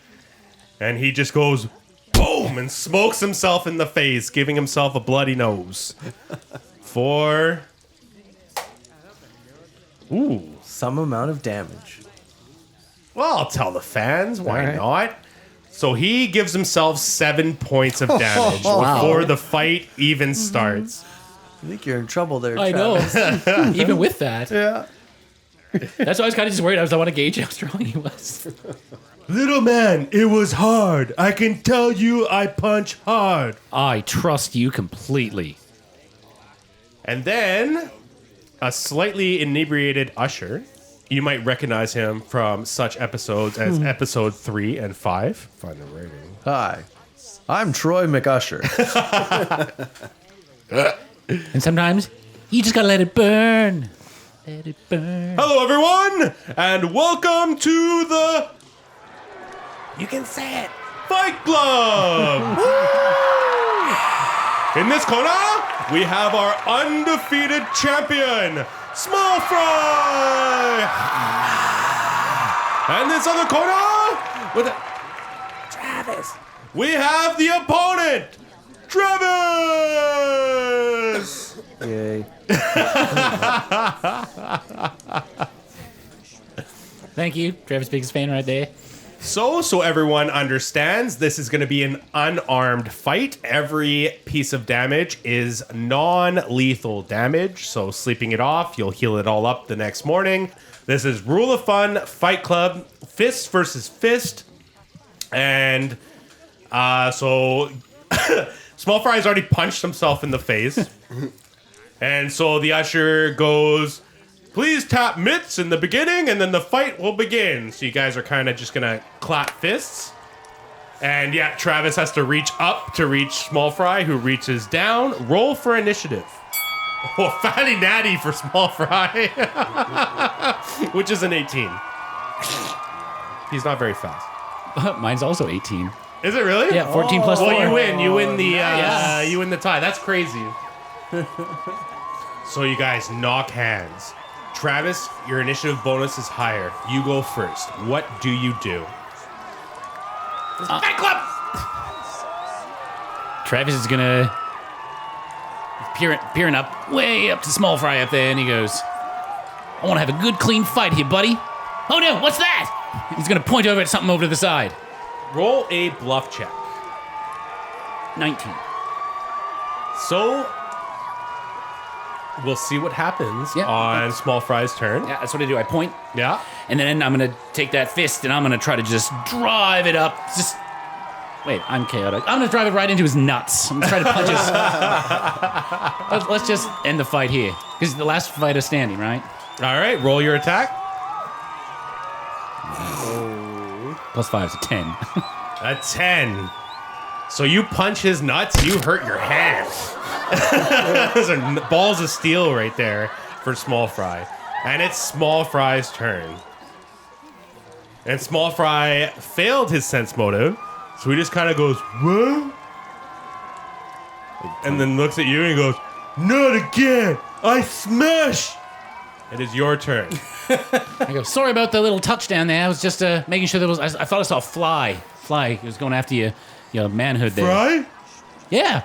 And he just goes, boom, and smokes himself in the face, giving himself a bloody nose. For... Ooh. Some amount of damage. Well, I'll tell the fans. Why right. not? So he gives himself 7 points of damage before the fight even starts. I think you're in trouble there, I Travis. know. Even with that. Yeah. That's why I was kind of just worried. I want to gauge how strong he was. Little man, it was hard. I can tell you I punch hard. I trust you completely. And then a slightly inebriated Usher. You might recognize him from such episodes as episode 3 and 5. Find the rating. Hi. I'm Troy McUsher. And sometimes you just gotta let it burn. Let it burn. Hello, everyone, and welcome to the... You can say it. Fight Club! In this corner, we have our undefeated champion, Small Fry! And this other corner, with Travis, we have the opponent, Travis! Yay. Thank you. Travis, biggest fan right there. So everyone understands, this is going to be an unarmed fight. Every piece of damage is non-lethal damage, so sleeping it off, you'll heal it all up the next morning. This is Rule of Fun Fight Club, fist versus fist. And so Small Fry's already punched himself in the face. And so the usher goes, please tap mitts in the beginning, and then the fight will begin. So you guys are kind of just going to clap fists. And yeah, Travis has to reach up to reach Small Fry, who reaches down. Roll for initiative. Oh, fatty natty for Small Fry. Which is an 18. He's not very fast. Mine's also 18. Is it really? Yeah, 14 plus 4. Well, you win. You win the you win the tie. That's crazy. So you guys knock hands. Travis, your initiative bonus is higher. You go first. What do you do? Fight Club! Travis is gonna peering up, way up to Small Fry up there, and he goes, I want to have a good, clean fight here, buddy. Oh no, what's that? He's gonna point over at something over to the side. Roll a bluff check. 19. So we'll see what happens on Small Fry's turn. Yeah, that's what I do. I point, Yeah. and then I'm gonna take that fist, and I'm gonna try to just drive it up. Wait, I'm chaotic. I'm gonna drive it right into his nuts. I'm gonna try to punch his. Let's just end the fight here, because the last fight is standing, right? All right, roll your attack. Plus 5 is a 10. A 10. So you punch his nuts, you hurt your hands. Those are balls of steel right there for Small Fry. And it's Small Fry's turn. And Small Fry failed his sense motive, so he just kind of goes, what? And then looks at you and goes, not again! I smash! It is your turn. I go, sorry about the little touchdown there. I was just making sure there was. I thought I saw a fly. Fly. He was going after your manhood there. Fry? Yeah.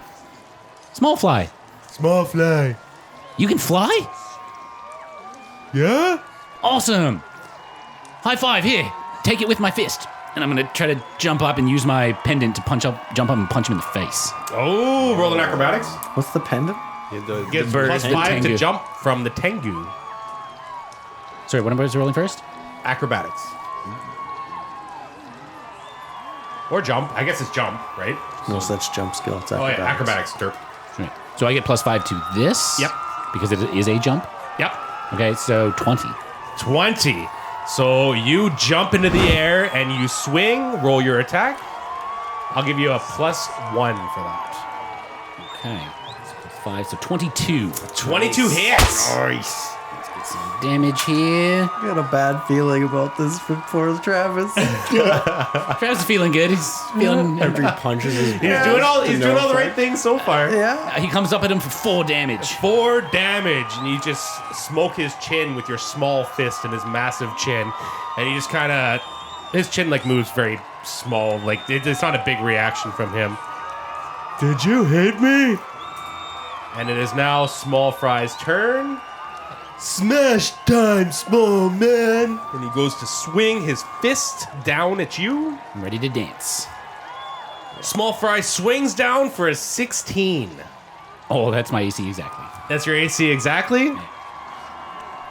Small fly. Small fly. You can fly? Yeah? Awesome. High five. Here. Take it with my fist. And I'm going to try to jump up and use my pendant to jump up and punch him in the face. Oh, roll an acrobatics. What's the pendant? Gets bird plus and 5 to Tengu. jump from the Tengu. Sorry, what am I rolling first? Acrobatics. Or jump. I guess it's jump, right? No such jump skill. It's Oh, yeah. Acrobatics. Derp. Right. So I get plus 5 to this? Yep. Because it is a jump? Yep. Okay, so 20. 20. So you jump into the air and you swing. Roll your attack. I'll give you a plus 1 for that. Okay. So plus 5, so 22. 22 hits. Nice. Let's get some damage here. I got a bad feeling about this for poor Travis. Travis is feeling good. He's feeling. Every punch is his He's doing all the right things so far. Yeah. He comes up at him for 4 damage. 4 damage, and you just smoke his chin with your small fist and his massive chin, and he just kind of, his chin like moves very small, like it's not a big reaction from him. Did you hit me? And it is now Small Fry's turn. Smash time, small man. And he goes to swing his fist down at you. I'm ready to dance. Small Fry swings down for a 16. Oh, that's my AC exactly. That's your AC exactly?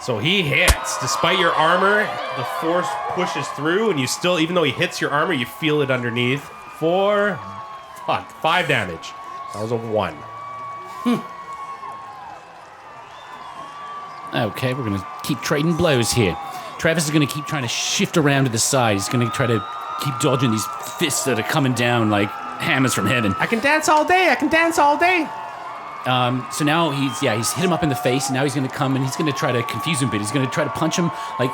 So he hits. Despite your armor, the force pushes through, and you still, even though he hits your armor, you feel it underneath. 5 damage. That was a 1. Okay, we're going to keep trading blows here. Travis is going to keep trying to shift around to the side. He's going to try to keep dodging these fists that are coming down like hammers from heaven. I can dance all day. I can dance all day. So now he's hit him up in the face, and now he's going to come and he's going to try to confuse him a bit. He's going to try to punch him, like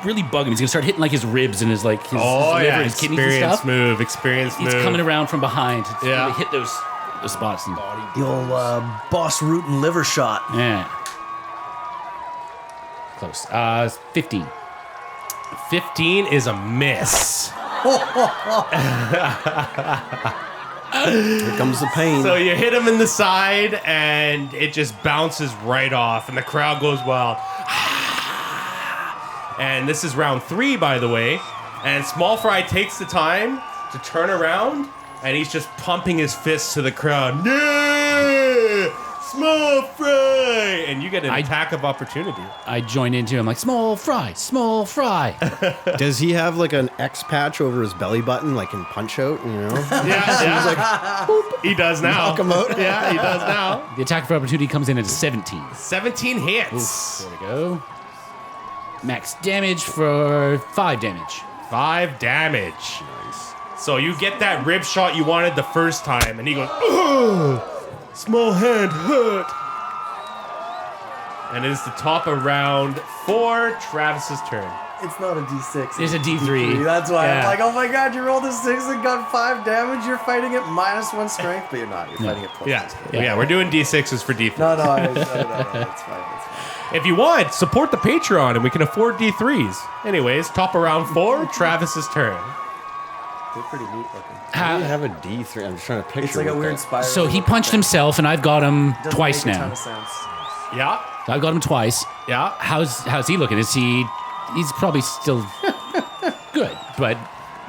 really bug him. He's going to start hitting like his ribs and his liver and his kidneys and stuff. Experience move. He's coming around from behind. It's Yeah. going to hit those spots. And, The old boss root and liver shot. yeah. Close. 15. 15 is a miss. Here comes the pain. So you hit him in the side, and it just bounces right off, and the crowd goes wild. And this is round 3, by the way. And Small Fry takes the time to turn around, and he's just pumping his fists to the crowd. Yeah! Small Fry! And you get an attack of opportunity. I join into him like, small fry, small fry. Does he have like an X patch over his belly button, like in Punch Out? You know? Yeah. He does now. Knock him out. Yeah, he does now. The attack of opportunity comes in at a 17. 17 hits. There we go. Max damage for 5 damage. 5 damage. Nice. So you get that rib shot you wanted the first time, and he goes, ugh! Small hand hurt. And it is the top of round 4, Travis's turn. It's not a D6. It's a D3. That's why Yeah. I'm like, oh my god, you rolled a 6 and got 5 damage. You're fighting it -1 strength, but you're not. You're fighting it plus. Yeah, we're doing D6s for D3. No, it's fine. It's fine. If you want, support the Patreon and we can afford D3s. Anyways, top of round 4, Travis's turn. They're pretty neat looking. I have a D3. I'm just trying to picture. It's like a what weird that- spiral. So he punched himself, and I've got him Doesn't twice make a now. ton of sense. Yeah, So I've got him twice. yeah. How's he looking? He's probably still good, but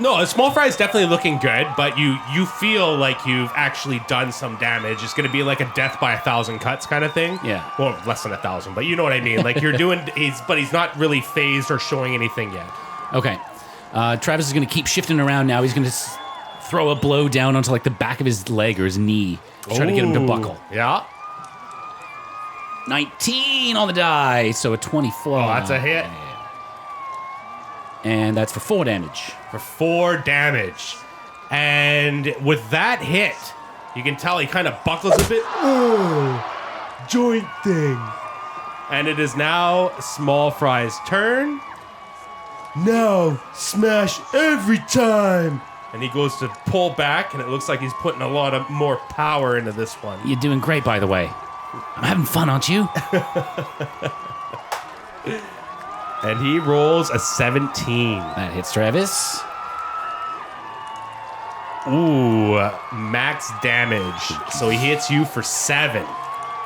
No, Small Fry is definitely looking good, but you feel like you've actually done some damage. It's going to be like a death by 1,000 cuts kind of thing. Yeah. Well, less than 1,000, but you know what I mean. Like you're doing, he's not really phased or showing anything yet. okay. Travis is going to keep shifting around now. He's going to throw a blow down onto like the back of his leg or his knee, trying to get him to buckle. Yeah. 19 on the die, so a 24. Oh, that's a hit. And that's for 4 damage. For 4 damage. And with that hit, you can tell he kind of buckles a bit. Oh, joint thing. And it is now Small Fry's turn. Now, smash every time. And he goes to pull back, and it looks like he's putting a lot of more power into this one. You're doing great, by the way. I'm having fun, aren't you? And he rolls a 17. That hits Travis. Ooh, max damage. So he hits you for 7.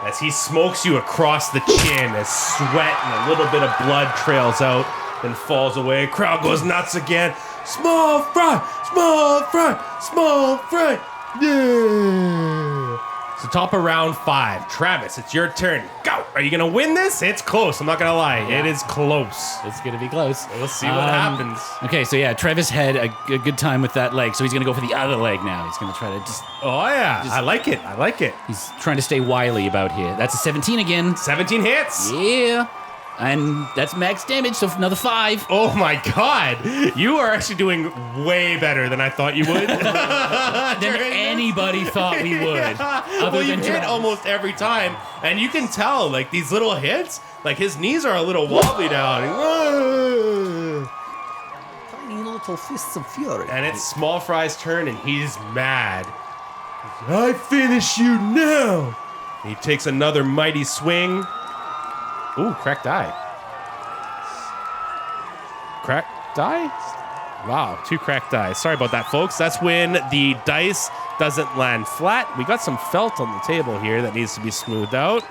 As he smokes you across the chin as sweat and a little bit of blood trails out, then falls away. Crowd goes nuts again. Small Fry! Small Fry! Small Fry! Yeah! So top of round 5. Travis, it's your turn. Go! Are you going to win this? It's close. I'm not going to lie. It is close. It's going to be close. We'll see what happens. Okay, so yeah, Travis had a good time with that leg, so he's going to go for the other leg now. He's going to try to Oh, yeah. I like it. I like it. He's trying to stay wily about here. That's a 17 again. 17 hits. Yeah. And that's max damage, so another 5. Oh my god! You are actually doing way better than I thought you would. Than anybody thought we would. Well, you hit almost every time, and you can tell, like, these little hits, like, his knees are a little wobbly down. Tiny little fists of fury. And it's Small Fry's turn, and he's mad. I finish you now! He takes another mighty swing. Ooh, cracked die. Cracked die? Wow, 2 cracked die. Sorry about that, folks. That's when the dice doesn't land flat. We got some felt on the table here that needs to be smoothed out.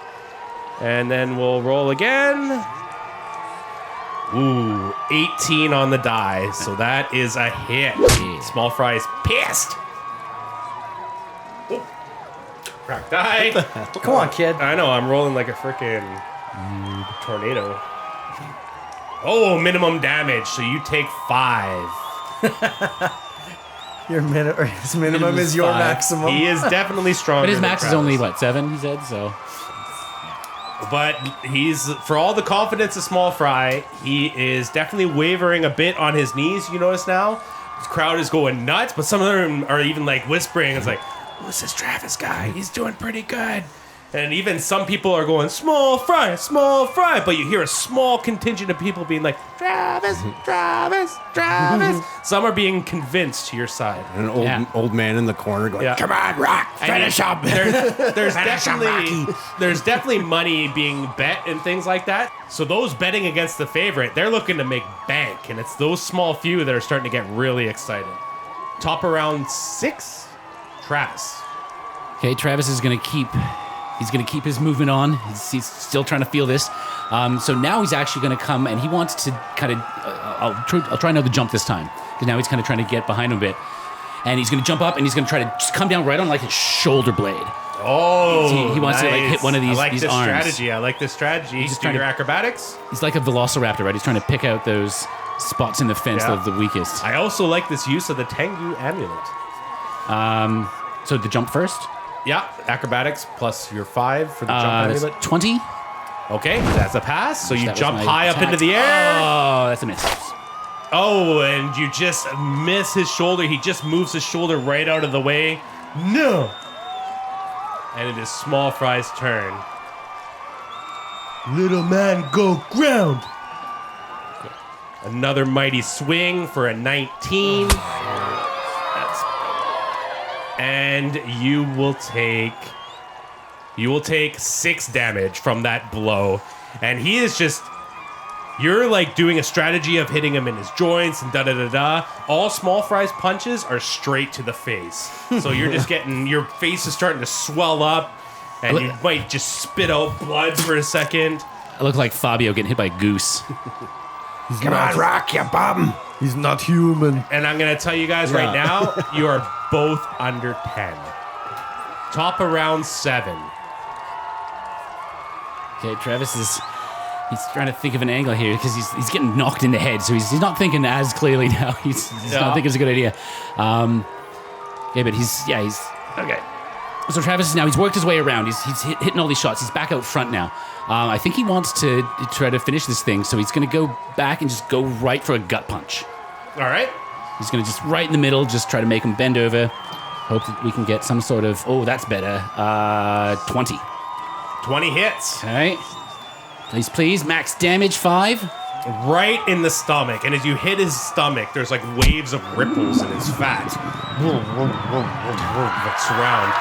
And then we'll roll again. Ooh, 18 on the die. So that is a hit. Small Fry is pissed. Oh, cracked die. Come on, kid. I know, I'm rolling like a frickin' tornado. Oh, minimum damage, so you take 5. Your his minimum is your 5. maximum. He is definitely stronger. But his than max is Travis. only, what, 7, he said? So But he's, for all the confidence of Small Fry, he is definitely wavering a bit on his knees, you notice now? The crowd is going nuts, but some of them are even like whispering. It's like, who's this Travis guy? He's doing pretty good. And even some people are going, Small Fry, Small Fry. But you hear a small contingent of people being like, Travis, Travis, Travis. Some are being convinced to your side. An old man in the corner going, Yeah. "Come on, Rock, finish him." There's definitely money being bet and things like that. So those betting against the favorite, they're looking to make bank. And it's those small few that are starting to get really excited. Top around 6, Travis. okay, Travis is going to keep. He's going to keep his movement on. He's still trying to feel this. So now he's actually going to come, and he wants to kind of I'll try another jump this time. Because now he's kind of trying to get behind him a bit. And he's going to jump up and he's going to try to just come down right on like his shoulder blade. Oh, he wants to like nice. hit one of these, I like these this arms. strategy. I like this strategy. He's Do trying your to- acrobatics. He's like a velociraptor, right? He's trying to pick out those spots in the fence Yeah. that are the weakest. I also like this use of the Tengu amulet. So the jump first. Yeah, acrobatics plus your 5 for the jump That's amulet. 20. Okay, that's a pass. So you That was jump my high up attack. into the air. Oh, that's a miss. Oh, and you just miss his shoulder. He just moves his shoulder right out of the way. No. And it is Small Fry's turn. Little man, go ground. Another mighty swing for a 19. And you will take 6 damage from that blow. And he is just, you're like doing a strategy of hitting him in his joints and da-da-da-da. All Small Fry's punches are straight to the face. So you're just getting, your face is starting to swell up and you might just spit out blood for a second. I look like Fabio getting hit by a goose. Come on, rock, you bum. He's not human. And I'm going to tell you guys right now, you are both under 10. Top of round 7. Okay, Travis he's trying to think of an angle here because he's getting knocked in the head, so he's not thinking as clearly now. He's not thinking it's a good idea. Yeah, but he's okay. So Travis he's worked his way around. He's hitting all these shots. He's back out front now. I think he wants to try to finish this thing, so he's going to go back and just go right for a gut punch. All right. He's going to just right in the middle, just try to make him bend over. Hope that we can get some sort of, oh, that's better. 20. 20 hits. Okay. Please. Max damage 5. Right in the stomach. And as you hit his stomach, there's like waves of ripples in his fat. That surround.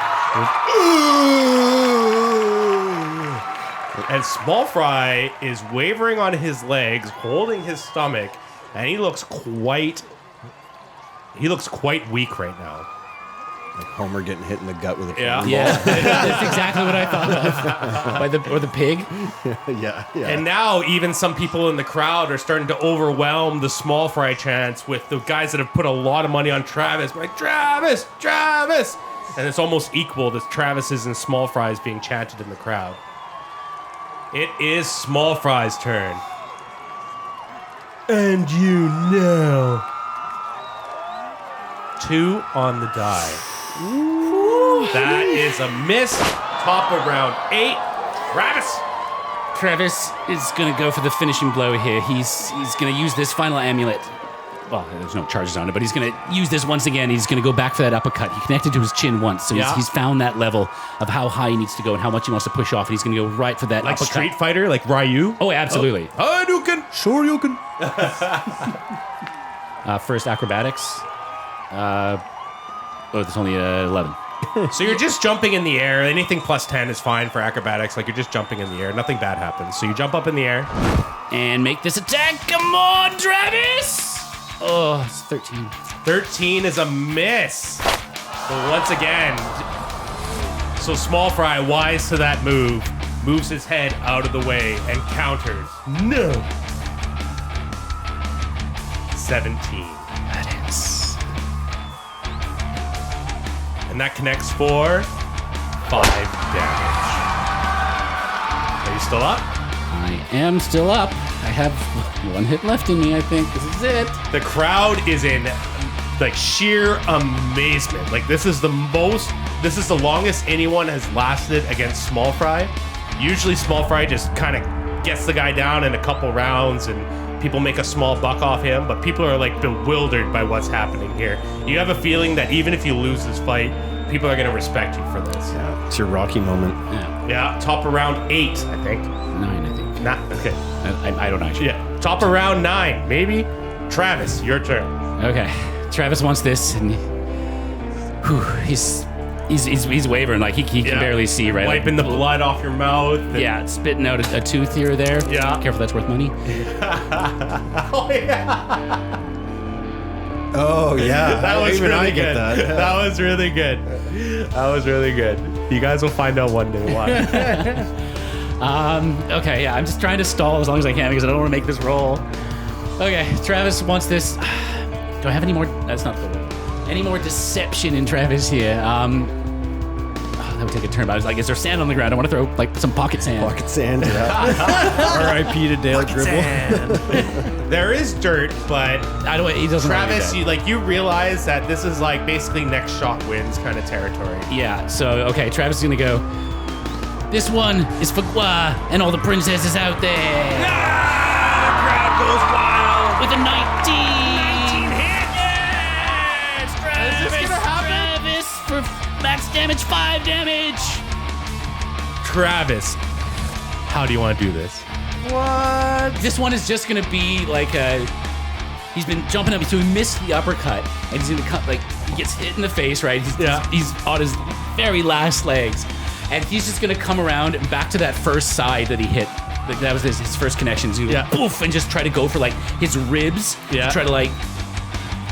And Small Fry is wavering on his legs, holding his stomach, and he looks quite weak right now. Like Homer getting hit in the gut with a Yeah. cannonball. Yeah, that's exactly what I thought of. Or the pig. yeah. And now even some people in the crowd are starting to overwhelm the Small Fry chants with the guys that have put a lot of money on Travis. Like, Travis! And it's almost equal to Travis's and Small Fry's being chanted in the crowd. It is Small Fry's turn. And you know. 2 on the die. That is a miss. Top of round 8. Travis is going to go for the finishing blow here. He's going to use this final amulet. Well, there's no charges on it, but he's going to use this once again. He's going to go back for that uppercut. He connected to his chin once, so he's found that level of how high he needs to go and how much he wants to push off, and he's going to go right for that Like uppercut. Street Fighter, like Ryu. Oh, absolutely. Hadouken! Sure you can. First acrobatics. There's only 11. So you're just jumping in the air. Anything plus 10 is fine for acrobatics. Like you're just jumping in the air. Nothing bad happens. So you jump up in the air. And make this attack. Come on, Travis! Oh, it's 13. 13 is a miss. But once again, so Small Fry, wise to that move, moves his head out of the way and counters. No. 17. That is. And that connects for 5 damage. Are you still up? I am still up. I have 1 hit left in me, I think. This is it. The crowd is in like sheer amazement. Like this is the longest anyone has lasted against Small Fry. Usually Small Fry just kind of gets the guy down in a couple rounds and people make a small buck off him, but people are like bewildered by what's happening here. You have a feeling that even if you lose this fight, people are going to respect you for this. Yeah, it's your Rocky moment. Yeah, top of round 8, I think. 9, I think. Okay. I don't actually. Yeah, top of round 9, maybe. Travis, your turn. Okay. Travis wants this, and he's wavering. Like he can barely see, right? Wiping the blood off your mouth. Yeah, spitting out a tooth here or there. Yeah. Careful, that's worth money. Oh, yeah. Oh yeah, That was even really I good. get that. That was really good. That was really good. You guys will find out one day why. Okay, yeah, I'm just trying to stall as long as I can because I don't want to make this roll. Okay, Travis wants this. Do I have any more? That's not the word. Any more deception in Travis here? That would take a turn. But I was like, is there sand on the ground? I want to throw like some pocket sand. Pocket sand. Yeah. R.I.P. to Dale Gribble. There is dirt, but I don't. He doesn't. Travis, you realize that this is like basically next shot wins kind of territory. Yeah. So okay, Travis is gonna go. This one is for Gua and all the princesses out there. The crowd goes wild With a 19. 19 hit. Yes, Travis. Is this gonna happen? Travis for max damage, 5 damage. Travis, how do you want to do this? This one is just gonna be like a. He's been jumping up, so he missed the uppercut, and he's gonna cut like he gets hit in the face, right? He's on his very last legs, and he's just gonna come around and back to that first side that he hit. Like that was his first connection. He's gonna poof and just try to go for like his ribs. Yeah. To try to like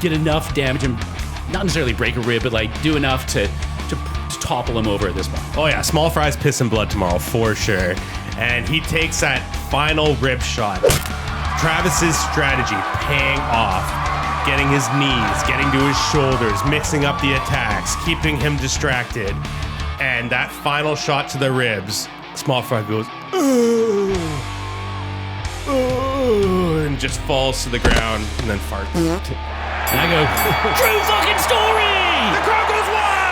get enough damage and not necessarily break a rib, but like do enough to topple him over at this point. Oh yeah, Small Fry's piss and blood tomorrow for sure. And he takes that final rib shot. Travis's strategy paying off. Getting his knees, getting to his shoulders, mixing up the attacks, keeping him distracted. And that final shot to the ribs, Small Fry goes, "Ooh, ooh," and just falls to the ground and then farts. And I go, true fucking story! The crowd goes wild!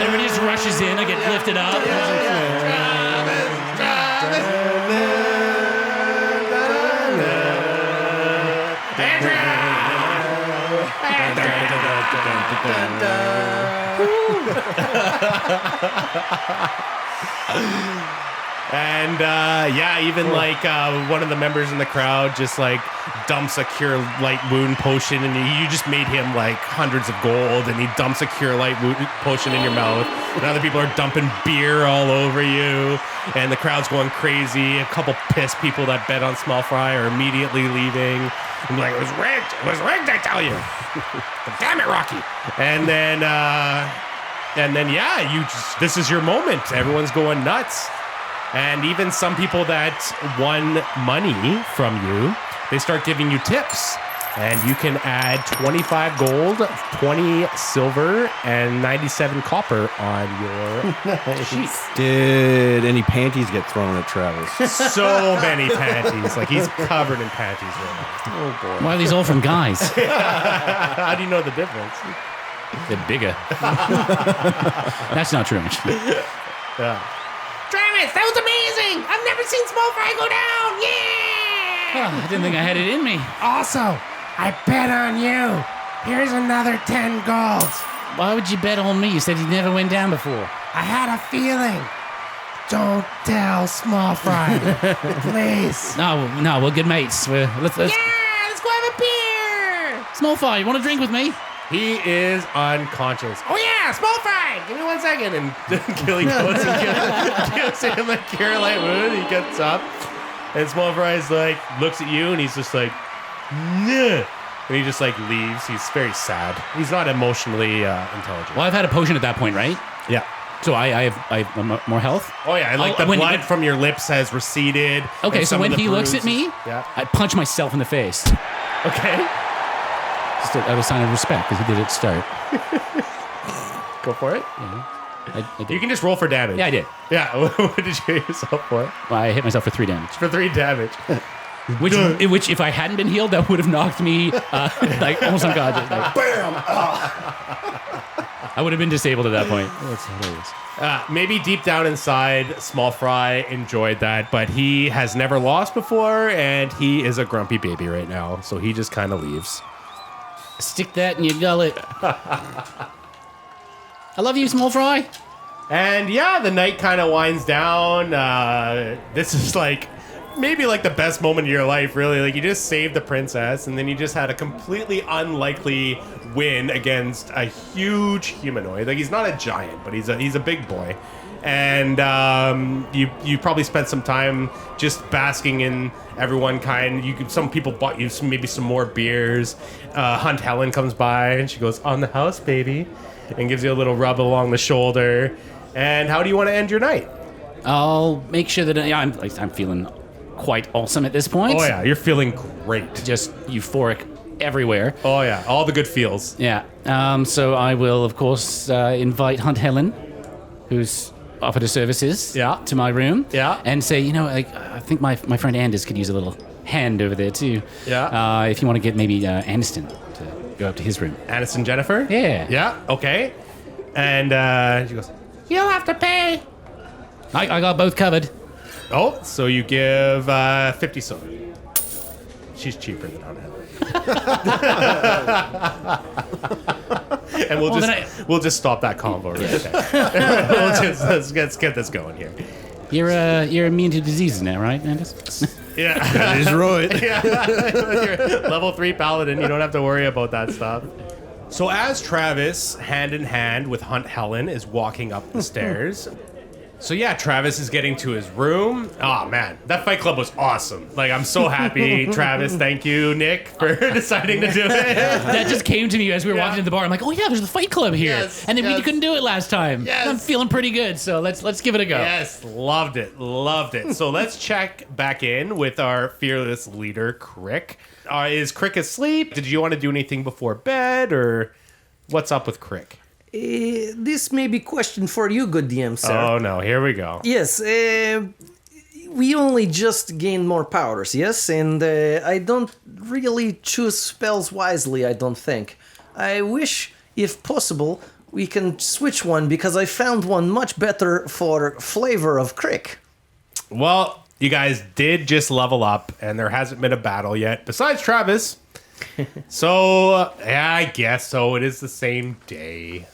Everybody just rushes in. I get lifted up. And even like one of the members in the crowd just like dumps a cure light wound potion, and you just made him like hundreds of gold, and he dumps a cure light wound potion in your mouth, and other people are dumping beer all over you, and the crowd's going crazy. A couple pissed people that bet on Small Fry are immediately leaving. And like, it was rigged, I tell you. Damn it, Rocky. And then this is your moment. Everyone's going nuts. And even some people that won money from you, they start giving you tips. And you can add 25 gold, 20 silver, and 97 copper on your sheet. Did any panties get thrown at Travis? So many panties. Like, he's covered in panties right now. Oh, boy. Why are these all from guys? How do you know the difference? They're bigger. That's not true. Yeah. Travis, that was amazing! I've never seen Small Fry go down! Yeah! Oh, I didn't think I had it in me. Also, I bet on you. Here's another 10 gold. Why would you bet on me? You said you never went down before. I had a feeling. Don't tell Small Fry, please. No, we're good mates. Let's Yeah, let's go have a beer. Small Fry, you want to drink with me? He is unconscious. Oh yeah, Small Fry. Give me 1 second. And Gilly goes and gives him a cure light wound. He gets up. And Small Fry's like, looks at you, and he's just like, nah. And he just like leaves. He's very sad. He's not emotionally intelligent. Well, I've had a potion at that point, right? Yeah. So I have more health? Oh yeah, and like the blood from your lips has receded. Okay, and so some when of the he looks at bruises- me, Yeah. I punch myself in the face. Okay. Just out of a sign of respect, because he did it at the start. Go for it. I did. You can just roll for damage. Yeah, I did. Yeah. What did you hit yourself for? Well, I hit myself for 3 damage. For 3 damage. Which, if I hadn't been healed, that would have knocked me like almost unconscious. Like, Bam! I would have been disabled at that point. Oh, it's hilarious. Maybe deep down inside, Small Fry enjoyed that, but he has never lost before, and he is a grumpy baby right now, so he just kind of leaves. Stick that in your gullet. I love you, Small Fry. And yeah, the night kind of winds down. This is like maybe like the best moment of your life, really. Like, you just saved the princess, and then you just had a completely unlikely win against a huge humanoid. Like, he's not a giant, but he's a big boy. And you probably spent some time just basking in everyone kind. Some people bought you maybe some more beers. Hunt Helen comes by, and she goes, "On the house, baby," and gives you a little rub along the shoulder. And how do you want to end your night? I'll make sure that I'm feeling quite awesome at this point. Oh yeah, you're feeling great. Just euphoric everywhere. Oh yeah, all the good feels. Yeah. So I will, of course, invite Hunt Helen, who's offered her services to my room. Yeah. And say, I think my friend Anders could use a little hand over there, too. Yeah. If you want to get maybe Aniston to go up to his room. Aniston Jennifer? Yeah. Yeah, okay. And she goes, You'll have to pay. I got both covered. oh, so you give 50 silver. She's cheaper than Hunt Helen. And we'll just stop that convo right there. let's get this going here. You're immune to diseases now, right, Anders? Yeah. That is right. You're level 3 paladin, you don't have to worry about that stuff. So as Travis, hand in hand with Hunt Helen, is walking up the stairs. So yeah, Travis is getting to his room. Oh man, that fight club was awesome. Like, I'm so happy, Travis. Thank you, Nick, for deciding to do it. That just came to me as we were walking to the bar. I'm like, oh yeah, there's the Fight Club here. Yes, and then we yes. couldn't do it last time. Yes. I'm feeling pretty good, so let's give it a go. Yes, loved it. So let's check back in with our fearless leader, Crick. Is Crick asleep? Did you want to do anything before bed, or what's up with Crick? This may be a question for you, good DM, sir. Oh no, here we go. Yes, we only just gained more powers, yes? And I don't really choose spells wisely, I don't think. I wish, if possible, we can switch one, because I found one much better for flavor of Crick. Well, you guys did just level up, and there hasn't been a battle yet, besides Travis. So, yeah, I guess so. It is the same day.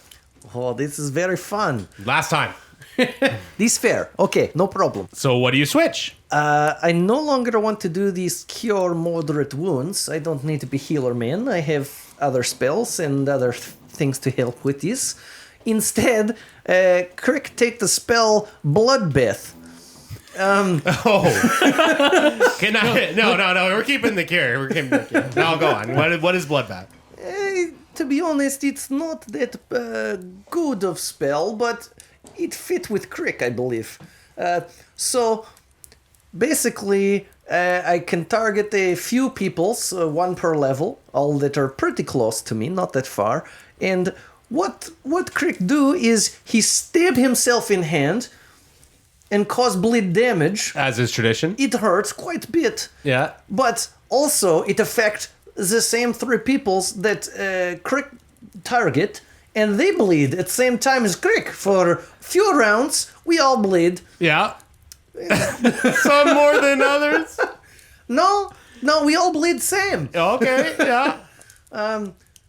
Oh, this is very fun. Last time. This fair. Okay, no problem. So what do you switch? I no longer want to do these cure moderate wounds. I don't need to be healer man. I have other spells and other things to help with this. Instead, Crick take the spell Bloodbath. Can I? No. We're keeping the cure. No, go on. What is Bloodbath? To be honest, it's not that good of spell, but it fit with Crick, I believe. So, basically, I can target a few peoples, one per level, all that are pretty close to me, not that far. And what Crick do is he stab himself in hand and cause bleed damage. As is tradition. It hurts quite a bit. Yeah. But also, it affects the same 3 peoples that Crick target, and they bleed at the same time as Crick. For few rounds, we all bleed. Yeah. Some more than others. No, we all bleed same. Okay. Yeah.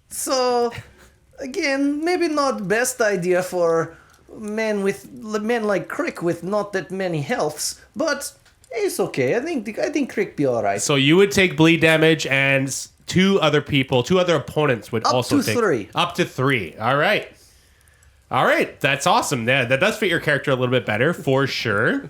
So, again, maybe not best idea for men like Crick with not that many healths, but it's okay. I think Crick be all right. So you would take bleed damage, and 2 other opponents would also take 3. Up to 3. All right. That's awesome. Yeah, that does fit your character a little bit better for sure.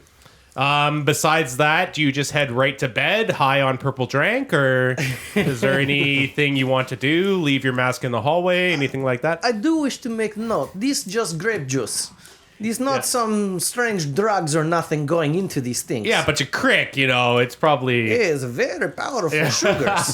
Besides that, do you just head right to bed, high on purple drank, or is there anything you want to do? Leave your mask in the hallway, anything like that? I do wish to make note. This just grape juice. This not some strange drugs or nothing going into these things. Yeah, but to Crick, it's probably... It is very powerful sugars.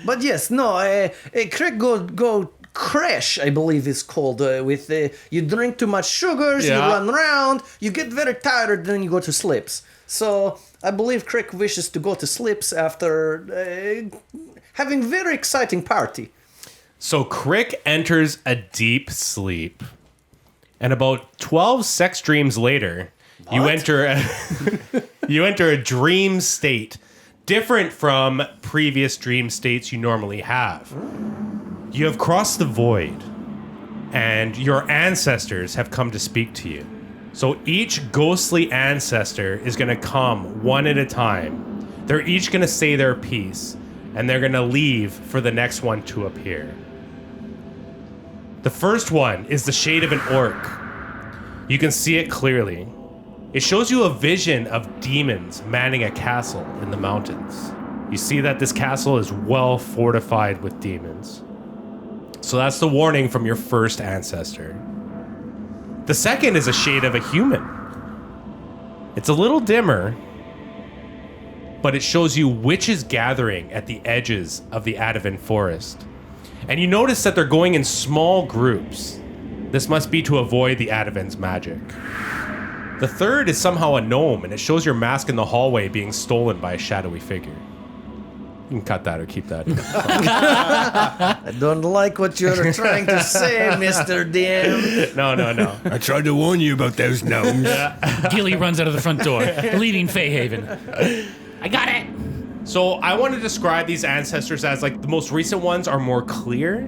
But yes, no, Crick go crash, I believe it's called. With you drink too much sugars, you run around, you get very tired, then you go to sleeps. So I believe Crick wishes to go to sleeps after having very exciting party. So Crick enters a deep sleep, and about 12 sex dreams later, you enter a dream state, different from previous dream states you normally have. You have crossed the void, and your ancestors have come to speak to you. So each ghostly ancestor is going to come one at a time. They're each going to say their piece, and they're going to leave for the next one to appear. The first one is the shade of an orc. You can see it clearly. It shows you a vision of demons manning a castle in the mountains. You see that this castle is well fortified with demons. So that's the warning from your first ancestor. The second is a shade of a human. It's a little dimmer, but it shows you witches gathering at the edges of the Adavan forest. And you notice that they're going in small groups. This must be to avoid the Adavan's magic. The third is somehow a gnome, and it shows your mask in the hallway being stolen by a shadowy figure. You can cut that or keep that. I don't like what you're trying to say, Mr. DM. No. I tried to warn you about those gnomes. Gilly runs out of the front door, leaving Faehaven. I got it. So I want to describe these ancestors as like the most recent ones are more clear,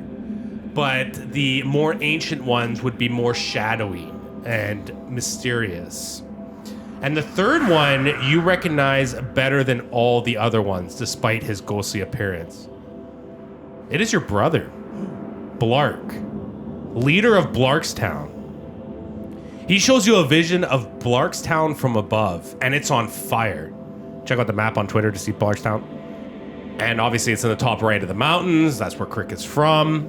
but the more ancient ones would be more shadowy and mysterious. And the third one you recognize better than all the other ones, despite his ghostly appearance. It is your brother, Blark, leader of Blarkstown. He shows you a vision of Blarkstown from above, and it's on fire. Check out the map on Twitter to see Blarkstown. And obviously it's in the top right of the mountains. That's where Crick is from.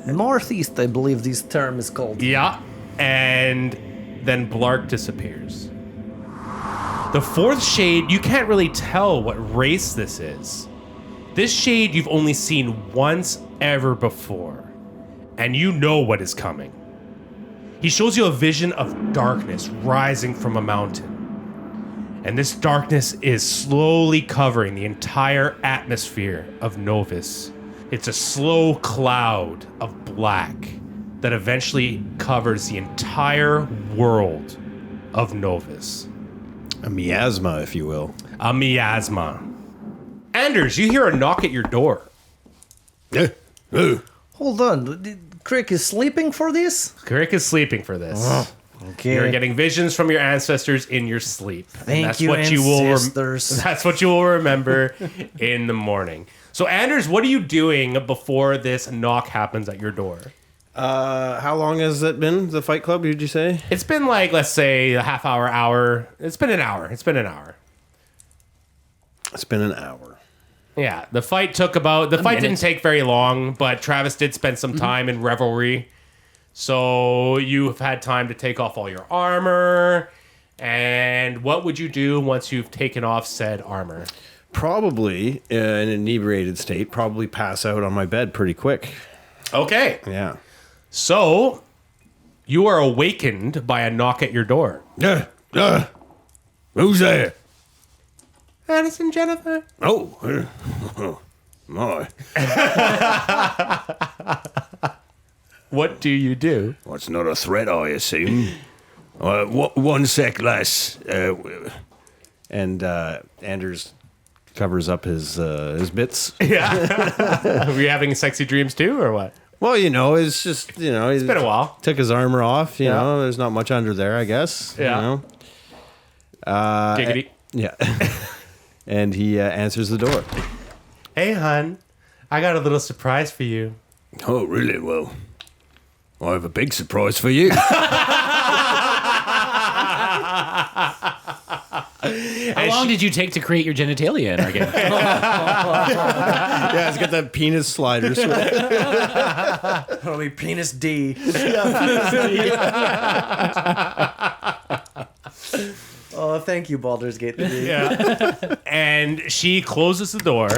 Northeast, I believe this term is called. Yeah. And then Blark disappears. The fourth shade, you can't really tell what race this is. This shade you've only seen once ever before. And you know what is coming. He shows you a vision of darkness rising from a mountain. And this darkness is slowly covering the entire atmosphere of Novus. It's a slow cloud of black that eventually covers the entire world of Novus. A miasma, if you will. A miasma. Anders, you hear a knock at your door. Hold on, Crick is sleeping for this? Crick is sleeping for this. Okay. You're getting visions from your ancestors in your sleep. Thank you, ancestors. That's what you will remember in the morning. So, Anders, what are you doing before this knock happens at your door? How long has it been, the Fight Club, did you say? It's been like, let's say, a half hour, hour. It's been an hour. It's been an hour. Yeah, the fight didn't take very long, but Travis did spend some time in revelry. So you've had time to take off all your armor. And what would you do once you've taken off said armor? Probably, in an inebriated state, probably pass out on my bed pretty quick. Okay. Yeah. So you are awakened by a knock at your door. Who's there? Addison Jennifer. Oh, my. What do you do? Well, it's not a threat, I assume. One sec, lass. And Anders covers up his bits. Yeah. Were you having sexy dreams too, or what? Well, it's just, It's been a while. Took his armor off, you know. There's not much under there, I guess. Yeah. You know? Giggity. Yeah. And he answers the door. Hey, hon. I got a little surprise for you. Oh, really? Well, I have a big surprise for you. How long did you take to create your genitalia in our game? Yeah, it's got that penis slider. Probably penis D. Oh, thank you, Baldur's Gate 3. Yeah. And she closes the door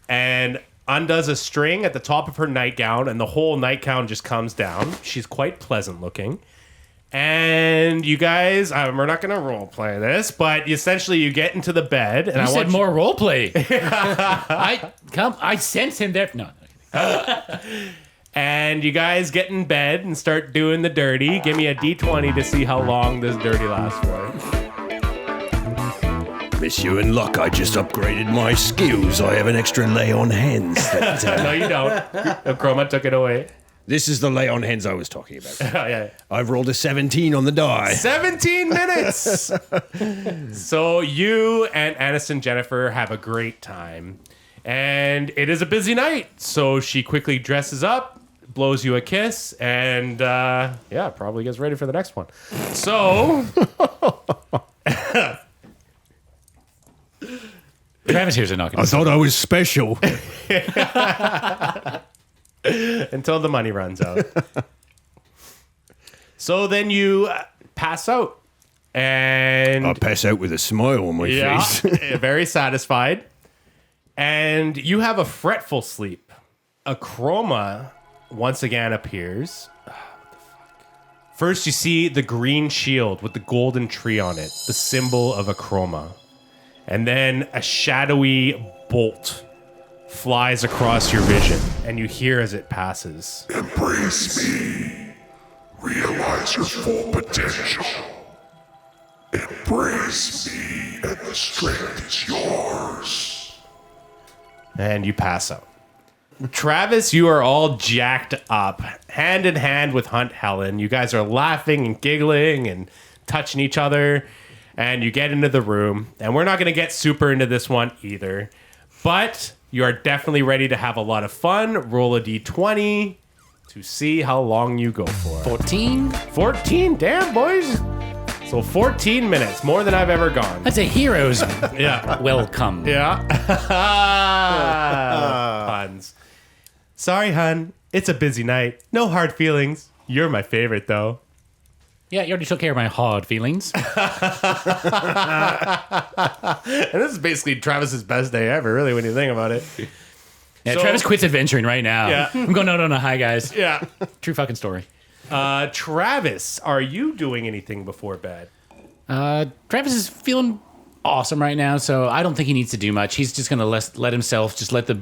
and undoes a string at the top of her nightgown, and the whole nightgown just comes down. She's quite pleasant looking. And you guys, we're not going to role play this, but essentially you get into the bed. And You said more role play. I sense him there. No. And you guys get in bed and start doing the dirty. Give me a D20 to see how long this dirty lasts for. Miss you in luck. I just upgraded my skills. I have an extra lay on hands. No, you don't. Chroma took it away. This is the lay on hands I was talking about. Yeah. I've rolled a 17 on the die. 17 minutes! So you and Aniston Jennifer have a great time. And it is a busy night. So she quickly dresses up, blows you a kiss, and probably gets ready for the next one. So... Travis here's a knock. I thought I was special. Until the money runs out. So then you pass out. And I pass out with a smile on my face. very satisfied. And you have a fretful sleep. A chroma once again appears. First, you see the green shield with the golden tree on it, the symbol of a chroma. And then a shadowy bolt flies across your vision, and you hear as it passes. Embrace me. Realize your full potential. Embrace me, and the strength is yours. And you pass out. Travis, you are all jacked up, hand in hand with Hunt Helen. You guys are laughing and giggling and touching each other, and you get into the room. And we're not going to get super into this one either, but you are definitely ready to have a lot of fun. Roll a d20 to see how long you go for. 14? 14? Damn, boys. So 14 minutes, more than I've ever gone. That's a hero's Yeah. welcome. Yeah. Puns. Sorry, hun. It's a busy night. No hard feelings. You're my favorite, though. Yeah, you already took care of my hard feelings. And this is basically Travis's best day ever, really, when you think about it. Yeah, So- Travis quits adventuring right now. Yeah. I'm going, no, hi, guys. Yeah. True fucking story. Travis, are you doing anything before bed? Travis is feeling awesome right now, so I don't think he needs to do much. He's just going to let himself, just let the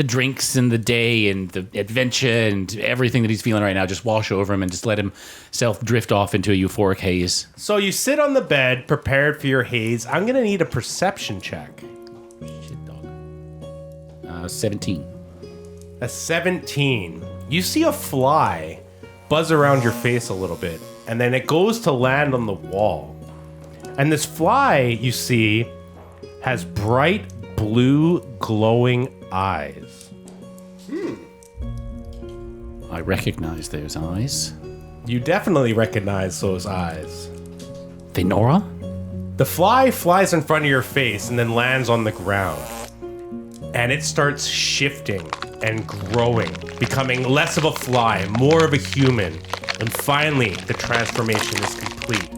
drinks and the day and the adventure and everything that he's feeling right now just wash over him and just let himself drift off into a euphoric haze. So you sit on the bed, prepared for your haze. I'm going to need a perception check. Shit, dog. 17. A 17. You see a fly buzz around your face a little bit, and then it goes to land on the wall. And this fly, you see, has bright blue glowing eyes. I recognize those eyes. You definitely recognize those eyes. Fenora? The fly flies in front of your face and then lands on the ground. And it starts shifting and growing, becoming less of a fly, more of a human. And finally, the transformation is complete.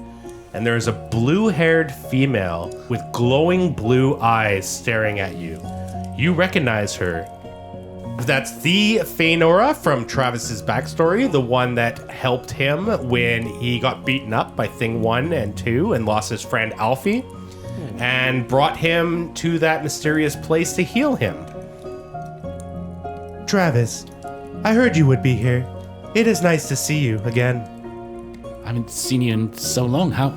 And there is a blue-haired female with glowing blue eyes staring at you. You recognize her. That's the Faenora from Travis's backstory, the one that helped him when he got beaten up by Thing 1 and 2 and lost his friend Alfie, and brought him to that mysterious place to heal him. Travis, I heard you would be here. It is nice to see you again. I haven't seen you in so long. How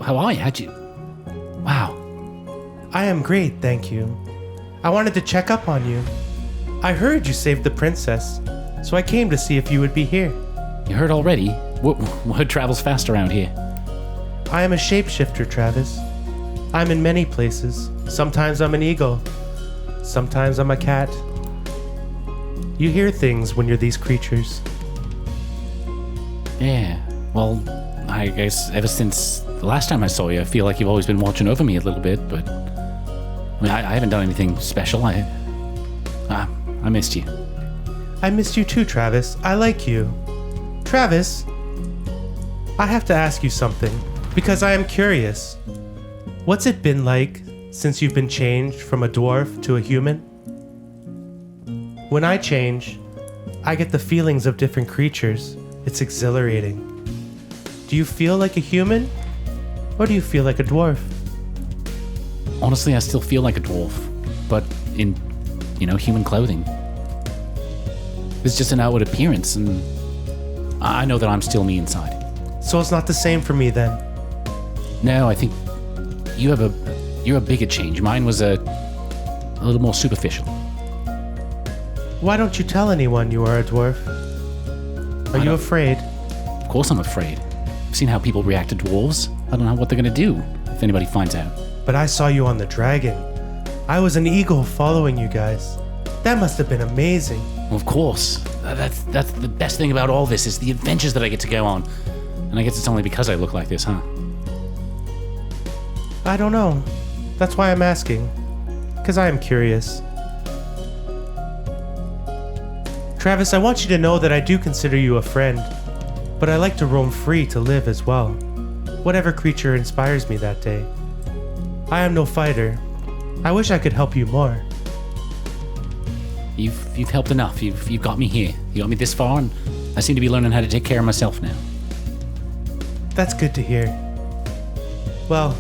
are you? How'd you... Wow. I am great, thank you. I wanted to check up on you. I heard you saved the princess, so I came to see if you would be here. You heard already? Word travels fast around here. I am a shapeshifter, Travis. I'm in many places. Sometimes I'm an eagle. Sometimes I'm a cat. You hear things when you're these creatures. Yeah. Well, I guess ever since the last time I saw you, I feel like you've always been watching over me a little bit, but... I mean, I haven't done anything special. I missed you. I missed you too, Travis. I like you. Travis, I have to ask you something, because I am curious. What's it been like since you've been changed from a dwarf to a human? When I change, I get the feelings of different creatures. It's exhilarating. Do you feel like a human? Or do you feel like a dwarf? Honestly, I still feel like a dwarf, but in, human clothing. It's just an outward appearance, and I know that I'm still me inside. So it's not the same for me then. No, I think you're a bigger change. Mine was a little more superficial. Why don't you tell anyone you are a dwarf? Are you afraid? Of course I'm afraid. I've seen how people react to dwarves. I don't know what they're gonna do if anybody finds out. But I saw you on the dragon. I was an eagle following you guys. That must have been amazing. Well, of course. That's the best thing about all this is the adventures that I get to go on. And I guess it's only because I look like this, huh? I don't know. That's why I'm asking. Because I am curious. Travis, I want you to know that I do consider you a friend, but I like to roam free to live as well. whatever creature inspires me that day. I am no fighter. I wish I could help you more. You've helped enough. You've got me here. You got me this far, and I seem to be learning how to take care of myself now. That's good to hear. Well,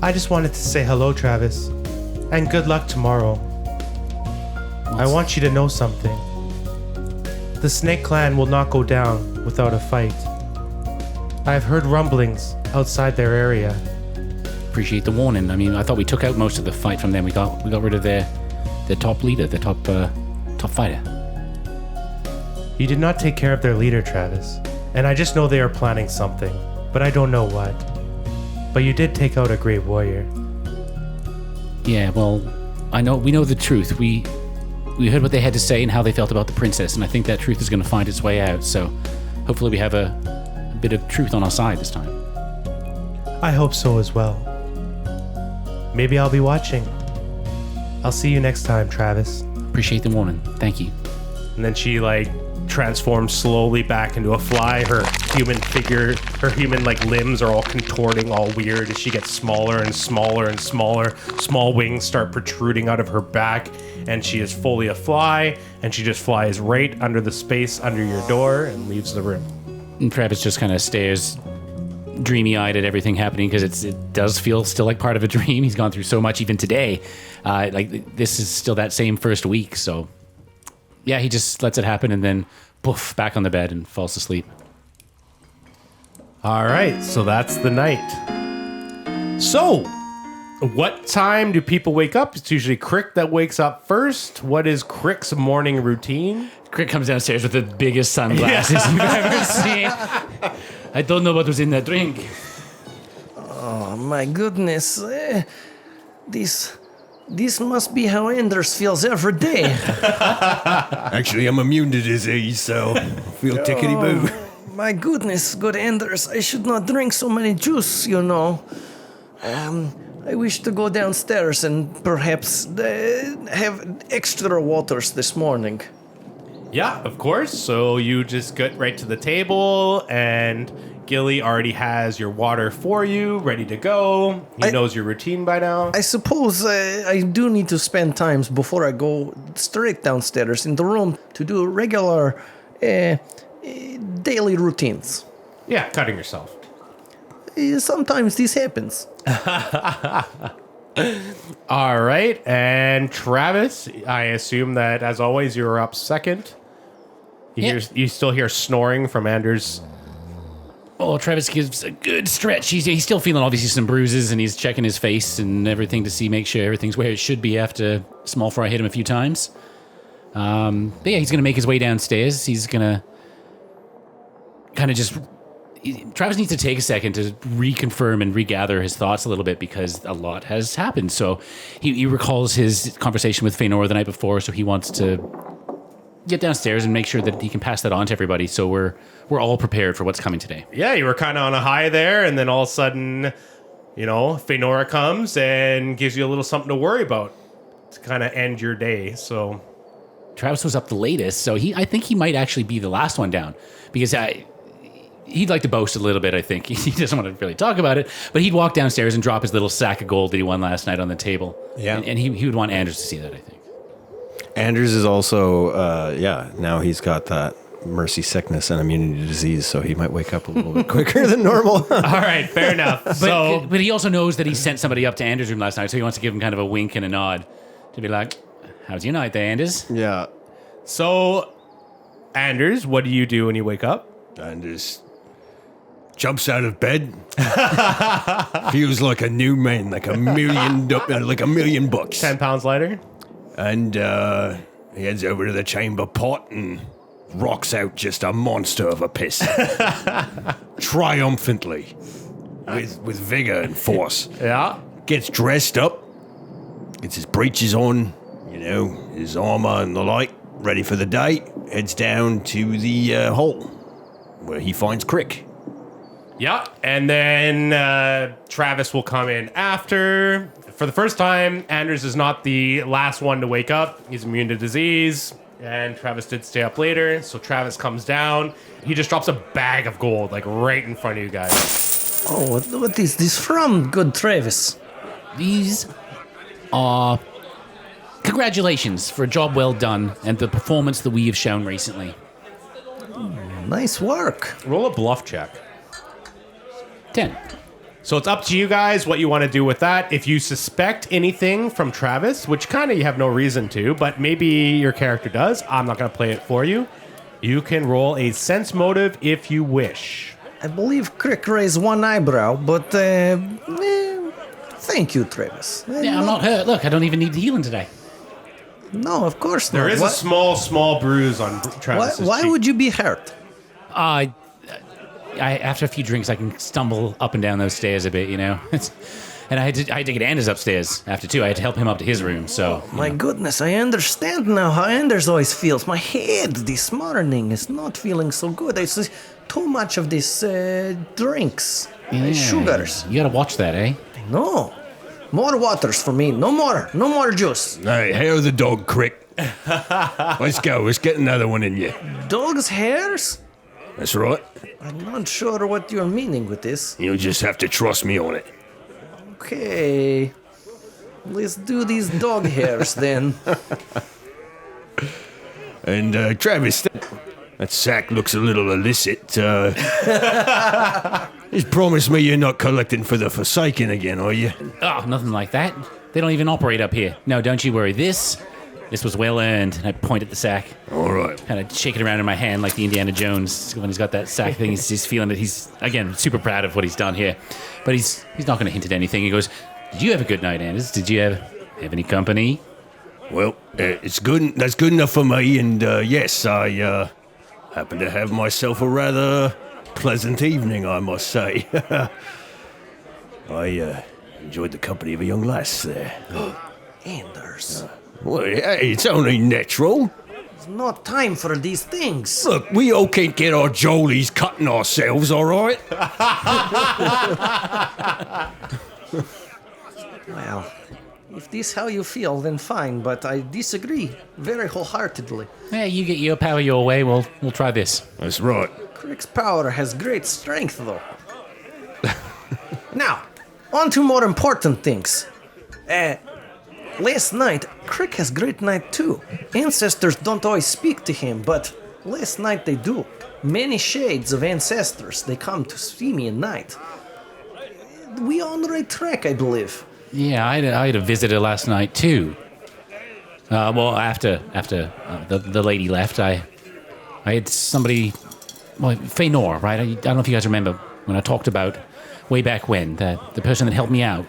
I just wanted to say hello, Travis, and good luck tomorrow. I want you to know something. The Snake Clan will not go down without a fight. I've heard rumblings outside their area. Appreciate the warning. I mean, I thought we took out most of the fight from them. We got rid of their top leader, the top fighter. You did not take care of their leader, Travis, and I just know they are planning something, but I don't know what. But you did take out a great warrior. Yeah, well, we know the truth. We heard what they had to say and how they felt about the princess, and I think that truth is going to find its way out. So hopefully we have a bit of truth on our side this time. I hope so as well. Maybe I'll be watching. I'll see you next time, Travis. Appreciate the warning. Thank you. And then she transforms slowly back into a fly. Her human figure, her human limbs are all contorting all weird as she gets smaller and smaller and smaller. Small wings start protruding out of her back, and she is fully a fly, and she just flies right under the space under your door and leaves the room. And Travis just kind of stares dreamy-eyed at everything happening because it does feel still like part of a dream. He's gone through so much even today. This is still that same first week, so yeah, he just lets it happen and then poof, back on the bed and falls asleep. All right, so that's the night. So, what time do people wake up? It's usually Crick that wakes up first. What is Crick's morning routine? Crick comes downstairs with the biggest sunglasses you've ever seen. I don't know what was in that drink. Oh my goodness. This must be how Anders feels every day. Actually, I'm immune to disease, so feel tickety-boo. My goodness, good Anders. I should not drink so many juice, you know. I wish to go downstairs and perhaps have extra waters this morning. Yeah, of course. So you just get right to the table, and Gilly already has your water for you, ready to go. He knows your routine by now. I suppose I do need to spend times before I go straight downstairs in the room to do regular daily routines. Yeah, cutting yourself. Sometimes this happens. All right, and Travis, I assume that as always you're up second. You still hear snoring from Anders. Oh, Travis gives a good stretch. He's still feeling obviously some bruises, and he's checking his face and everything to make sure everything's where it should be after Small Fry hit him a few times. But yeah, he's going to make his way downstairs. He's going to kind of just... Travis needs to take a second to reconfirm and regather his thoughts a little bit because a lot has happened. So he recalls his conversation with Faenora the night before, so he wants to get downstairs and make sure that he can pass that on to everybody, so we're all prepared for what's coming today. Yeah, you were kind of on a high there, and then all of a sudden, Faenora comes and gives you a little something to worry about to kind of end your day. So Travis was up the latest, so I think he might actually be the last one down because he'd like to boast a little bit, I think. He doesn't want to really talk about it, but he'd walk downstairs and drop his little sack of gold that he won last night on the table. Yeah. And he would want Anders to see that, I think. Anders is also, now he's got that mercy sickness and immunity to disease, so he might wake up a little bit quicker than normal. all right, fair enough. But he also knows that he sent somebody up to Anders' room last night, so he wants to give him kind of a wink and a nod to be like, how's your night there, Anders? Yeah. So, Anders, what do you do when you wake up? Anders jumps out of bed. Feels like a new man, like a million bucks. 10 pounds lighter? And he heads over to the chamber pot and rocks out just a monster of a piss. Triumphantly. With vigor and force. Yeah. Gets dressed up. Gets his breeches on, his armor and the like, ready for the day. Heads down to the hole where he finds Crick. Yeah, and then Travis will come in after. For the first time, Anders is not the last one to wake up. He's immune to disease, and Travis did stay up later, so Travis comes down. He just drops a bag of gold, right in front of you guys. Oh, what is this from, good Travis? These are congratulations for a job well done and the performance that we have shown recently. Nice work. Roll a bluff check. 10. So it's up to you guys what you want to do with that. If you suspect anything from Travis, which kind of you have no reason to, but maybe your character does, I'm not going to play it for you. You can roll a sense motive if you wish. I believe Crick raised one eyebrow, but thank you, Travis. Yeah, I'm not hurt. Look, I don't even need healing today. No, of course not. There is a small bruise on Travis's Why cheek. would you be hurt? I after a few drinks, I can stumble up and down those stairs a bit, you know. And I had to get Anders upstairs after too. I had to help him up to his room. So My goodness, I understand now how Anders always feels. My head this morning is not feeling so good. It's just too much of these drinks, sugars. You gotta watch that, eh? No, more waters for me. No more juice. Hey, hair of the dog, Crick. Let's go. Let's get another one in you. Dog's hairs? That's right. I'm not sure what you're meaning with this. You'll just have to trust me on it. Okay, let's do these dog hairs then. And Travis, that sack looks a little illicit. Just promise me you're not collecting for the Forsaken again, are you? Oh, nothing like that. They don't even operate up here. No, don't you worry. This was well earned. And I point at the sack. All right. Kind of shake it around in my hand like the Indiana Jones when he's got that sack thing. He's feeling that he's, again, super proud of what he's done here. But he's not going to hint at anything. He goes, "Did you have a good night, Anders? Did you have any company?" Well, it's good. That's good enough for me. And yes, I happen to have myself a rather pleasant evening, I must say. I enjoyed the company of a young lass there. Anders, Well, hey, it's only natural. it's not time for these things. Look, we all can't get our jollies cutting ourselves, all right? Well, if this how you feel, then fine, but I disagree very wholeheartedly. Yeah, you get your power your way. We'll try this. That's right. Crick's power has great strength, though. Now, on to more important things. Last night, Crick has great night too. Ancestors don't always speak to him, but last night they do. Many shades of ancestors, they come to see me at night. We on the right track, I believe. Yeah, I had a visitor last night too. Well, after the lady left, I had somebody, well, Faenor, right? I don't know if you guys remember when I talked about way back when the person that helped me out,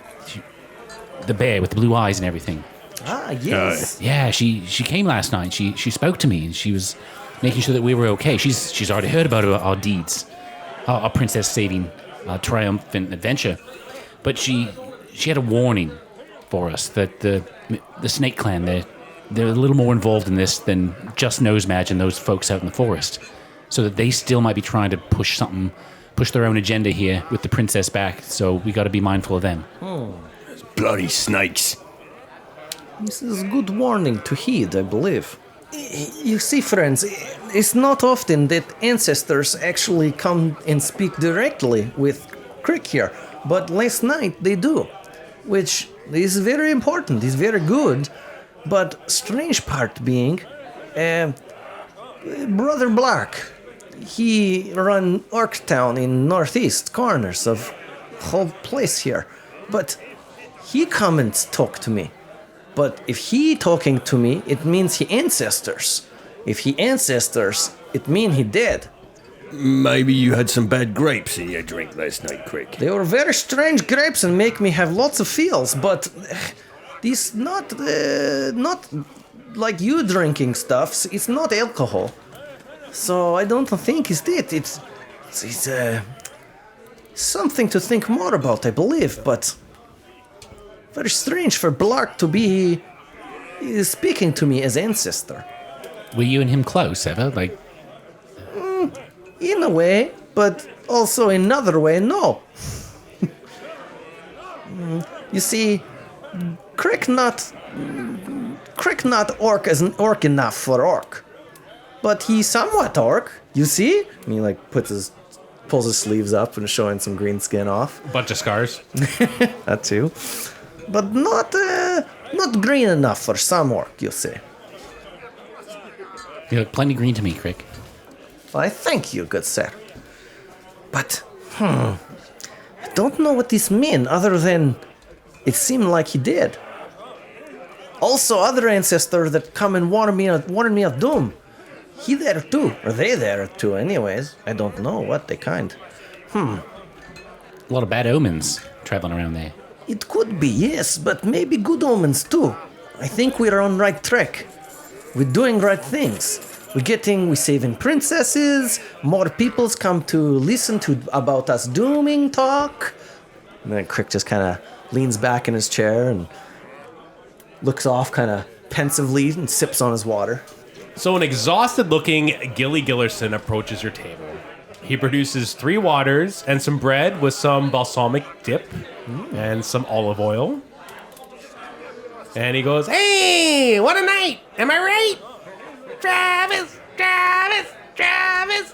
the bear with the blue eyes and everything. Ah, yes. Yeah, she came last night. She spoke to me and she was making sure that we were okay. She's already heard about our deeds, our princess saving triumphant adventure, but she had a warning for us that the Snake Clan, they're a little more involved in this than just Nosemage and those folks out in the forest, so that they still might be trying to push their own agenda here with the princess back. So we got to be mindful of them. Bloody snakes. This is a good warning to heed, I believe. You see, friends, it's not often that ancestors actually come and speak directly with Crick here, but last night they do, which is very important, is very good, but strange part being, Brother Black, he run Orktown in northeast corners of whole place here, but he come and talk to me. But if he talking to me, it means he ancestors. If he ancestors, it mean he dead. Maybe you had some bad grapes in your drink last night, Crick. They were very strange grapes and make me have lots of feels, but these not like you drinking stuffs. It's not alcohol, so I don't think it's it. It's something to think more about, I believe, but very strange for Blark to be speaking to me as ancestor. Were you and him close ever? Like, In a way, but also another way, no. You see, Crick not orc as an orc enough for orc, but he somewhat orc. You see? And he like puts his Pulls his sleeves up and showing some green skin off. Bunch of scars. That too. But not green enough for some orc, you say. You look plenty green to me, Crick. I thank you, good sir. But, I don't know what this means other than it seemed like he did. Also, other ancestor that come and warn me of doom. He there too, or they there too anyways. I don't know what they kind. A lot of bad omens traveling around there. It could be, yes, but maybe good omens too. I think we're on right track. We're doing right things. We're saving princesses. More peoples come to listen to about us dooming talk. And then Crick just kind of leans back in his chair and looks off kind of pensively and sips on his water. So an exhausted-looking Gilly Gillerson approaches your table. He produces 3 waters and some bread with some balsamic dip and some olive oil. And he goes, "Hey, what a night! Am I right? Travis!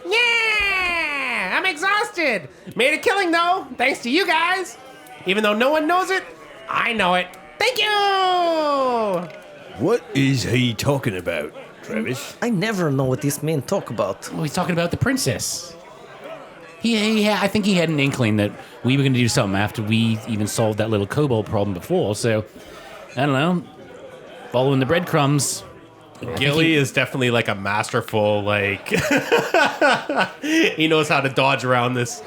Yeah! I'm exhausted. Made a killing, though, thanks to you guys. Even though no one knows it, I know it. Thank you!" What is he talking about, Travis? I never know what this man talk about. Well, he's talking about the princess. I think he had an inkling that we were going to do something after we even solved that little kobold problem before. So, I don't know, following the breadcrumbs. Gilly is definitely like a masterful, like he knows how to dodge around this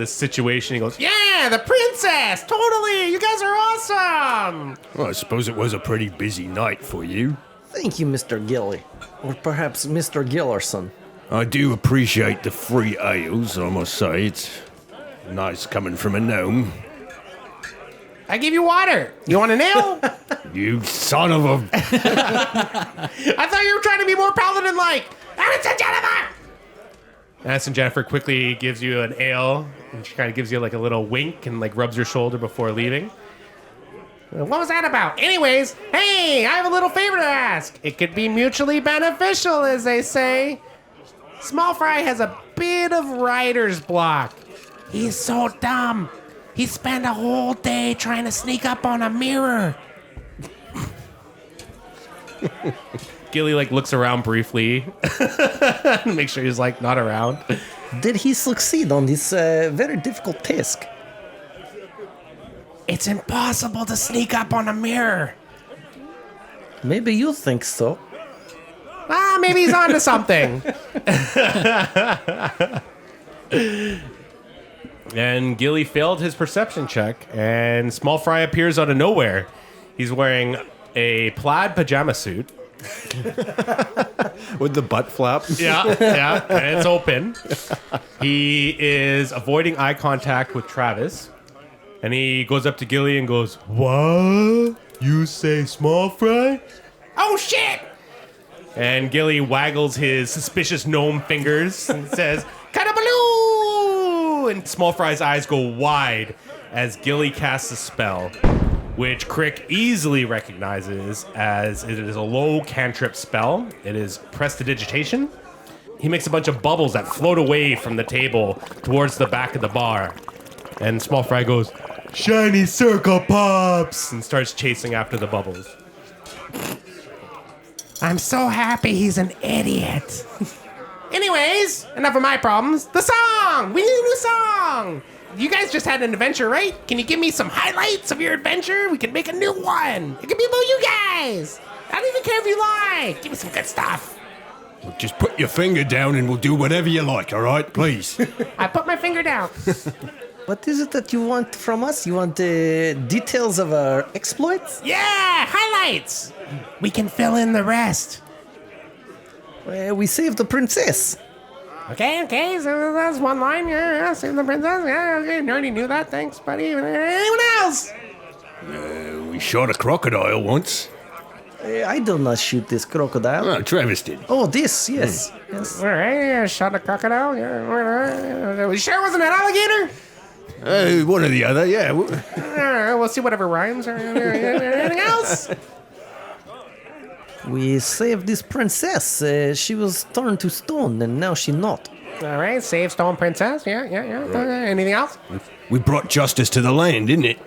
situation. He goes, "Yeah, the princess, totally. You guys are awesome." Well, I suppose it was a pretty busy night for you. Thank you, Mr. Gilly. Or perhaps Mr. Gillerson. I do appreciate the free ales, I must say. It's nice coming from a gnome. I give you water. You want an ale? You son of a... I thought you were trying to be more paladin-like. Aniston Jennifer! Aniston Jennifer quickly gives you an ale, and she kind of gives you like a little wink and like rubs your shoulder before leaving. What was that about? Anyways, hey, I have a little favor to ask. It could be mutually beneficial, as they say. Small Fry has a bit of writer's block. He's so dumb. He spent a whole day trying to sneak up on a mirror. Gilly like looks around briefly, make sure he's like not around. Did he succeed on this very difficult task? It's impossible to sneak up on a mirror. Maybe you think so. Maybe he's onto something. And Gilly failed his perception check, and Small Fry appears out of nowhere. He's wearing a plaid pajama suit. With the butt flap. Yeah, and it's open. He is avoiding eye contact with Travis, and he goes up to Gilly and goes, "What? You say Small Fry? Oh, shit!" And Gilly waggles his suspicious gnome fingers and says, "Catabaloo!" And Small Fry's eyes go wide as Gilly casts a spell, which Crick easily recognizes as it is a low cantrip spell. It is Prestidigitation. He makes a bunch of bubbles that float away from the table towards the back of the bar. And Small Fry goes, "Shiny circle pops!" and starts chasing after the bubbles. I'm so happy he's an idiot. Anyways, enough of my problems. The song! We need a new song! You guys just had an adventure, right? Can you give me some highlights of your adventure? We can make a new one. It can be about you guys. I don't even care if you lie. Give me some good stuff. Well, just put your finger down and we'll do whatever you like, all right? Please. I put my finger down. What is it that you want from us? You want details of our exploits? Yeah, highlights. We can fill in the rest. We saved the princess. Okay, so that's one line. Yeah, save the princess. Yeah, okay, you already knew that. Thanks, buddy. Anyone else? We shot a crocodile once. I did not shoot this crocodile. Oh, Travis did. Oh, this, yes. Yes. All right, yeah, shot a crocodile. Yeah, you sure it wasn't an alligator? One or the other, yeah. All right, we'll see whatever rhymes. Anything else? We saved this princess. She was turned to stone, and now she's not. All right, save Stone Princess. Yeah. Anything else? We brought justice to the land, didn't it?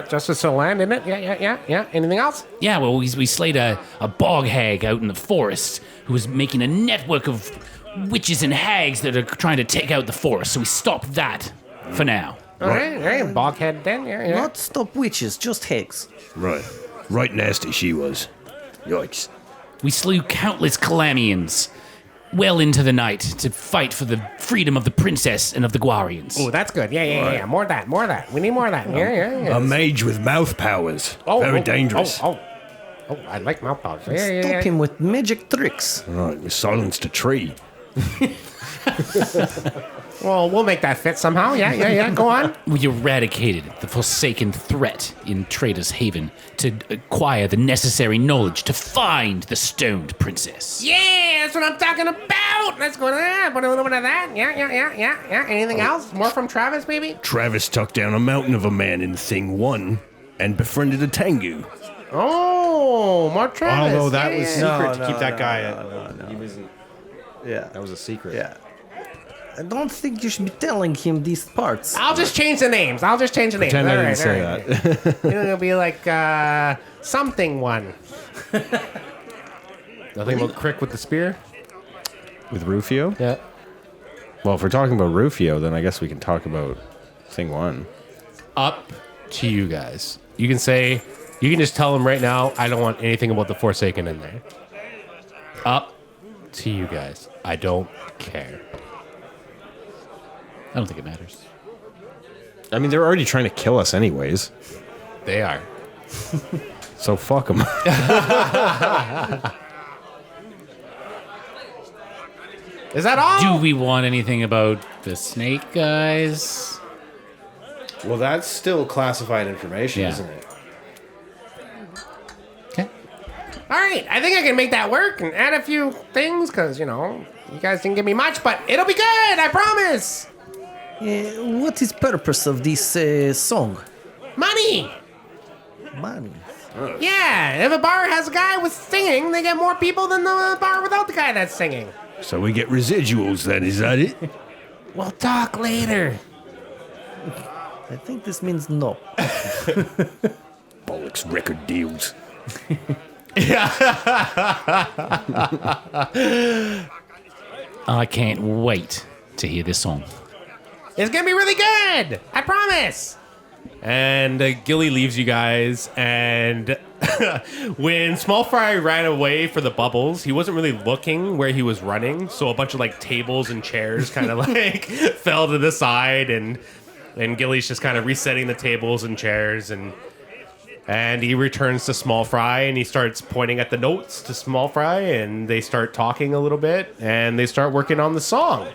Justice to the land, isn't it? Yeah. Anything else? Yeah, well, we slayed a bog hag out in the forest who was making a network of witches and hags that are trying to take out the forest, so we stopped that for now. All right. Boghead then. Yeah. Not stop witches, just hags. Right. Right nasty she was. Yikes. We slew countless Calamians well into the night to fight for the freedom of the princess and of the Guarians. Oh, that's good. Yeah. More of that. We need more of that. Yeah. A mage with mouth powers. Very dangerous. Oh, I like mouth powers. Stop him with magic tricks. Right, we silenced a tree. Well, we'll make that fit somehow. Yeah. Go on. We eradicated the forsaken threat in Trader's Haven to acquire the necessary knowledge to find the stoned princess. Yeah, that's what I'm talking about. Let's go to that. Put a little bit of that. Yeah. Anything else? More from Travis, maybe? Travis took down a mountain of a man in Thing 1 and befriended a Tengu. Oh, more Travis. Although that was secret No, to keep that guy. no. He wasn't. Yeah. That was a secret. Yeah. I don't think you should be telling him these parts. I'll just change the names. Pretend I didn't say that. It'll be like something one. Nothing about Crick with the spear? With Rufio? Yeah. Well, if we're talking about Rufio, then I guess we can talk about Thing 1. Up to you guys. You can just tell him right now, I don't want anything about the Forsaken in there. Up to you guys. I don't care. I don't think it matters. I mean, they're already trying to kill us anyways. They are. So fuck them. Is that all? Do we want anything about the snake guys? Well, that's still classified information, Yeah. isn't it? Okay. All right, I think I can make that work and add a few things because, you guys didn't give me much, but it'll be good, I promise. What is purpose of this song? Money. Money. Yeah, if a bar has a guy with singing, they get more people than the bar without the guy that's singing. So we get residuals then, is that it? We'll talk later. I think this means no. Bollocks record deals. I can't wait to hear this song. It's gonna be really good, I promise. And Gilly leaves you guys, and when Small Fry ran away for the bubbles, he wasn't really looking where he was running, so a bunch of tables and chairs kind of fell to the side, and Gilly's just kind of resetting the tables and chairs, and he returns to Small Fry, and he starts pointing at the notes to Small Fry, and they start talking a little bit, and they start working on the song.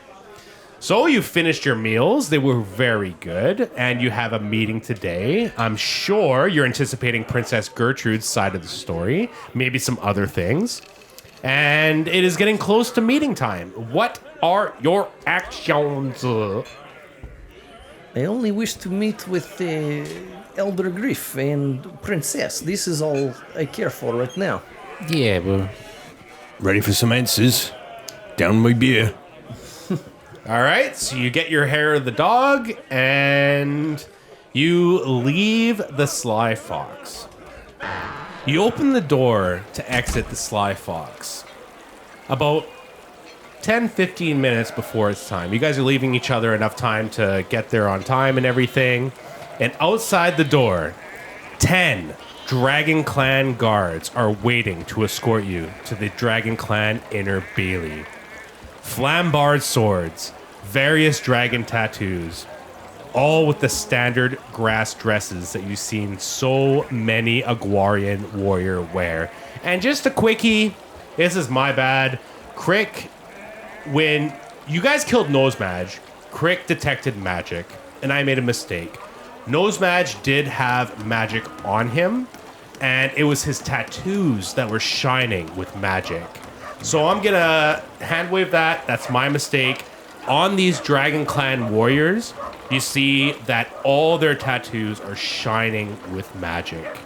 So you finished your meals. They were very good. And you have a meeting today. I'm sure you're anticipating Princess Gertrude's side of the story. Maybe some other things. And it is getting close to meeting time. What are your actions? I only wish to meet with Elder Griff and Princess. This is all I care for right now. Yeah, well, Ready for some answers? Down my beer. All right, so you get your hair of the dog, and you leave the Sly Fox. You open the door to exit the Sly Fox. About 10-15 minutes before it's time. You guys are leaving each other enough time to get there on time and everything. And outside the door, 10 Dragon Clan guards are waiting to escort you to the Dragon Clan Inner Bailey. Flambard swords, various dragon tattoos, all with the standard grass dresses that you've seen so many Aguarian warrior wear. And just a quickie, this is my bad. Crick, when you guys killed Nosemage, Crick detected magic, and I made a mistake. Nosemage did have magic on him, and it was his tattoos that were shining with magic. So I'm gonna hand wave that. That's my mistake. On these Dragon Clan warriors, you see that all their tattoos are shining with magic.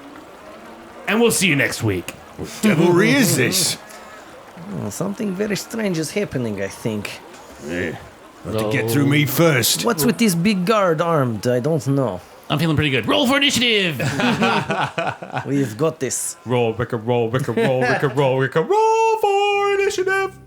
And we'll see you next week. Devilry is this? Something very strange is happening, I think. Have to get through me first. What's with this big guard armed? I don't know. I'm feeling pretty good. Roll for initiative. We've got this. Roll, Ricker, roll, Ricker, roll, Ricker, roll, Ricker, roll for initiative.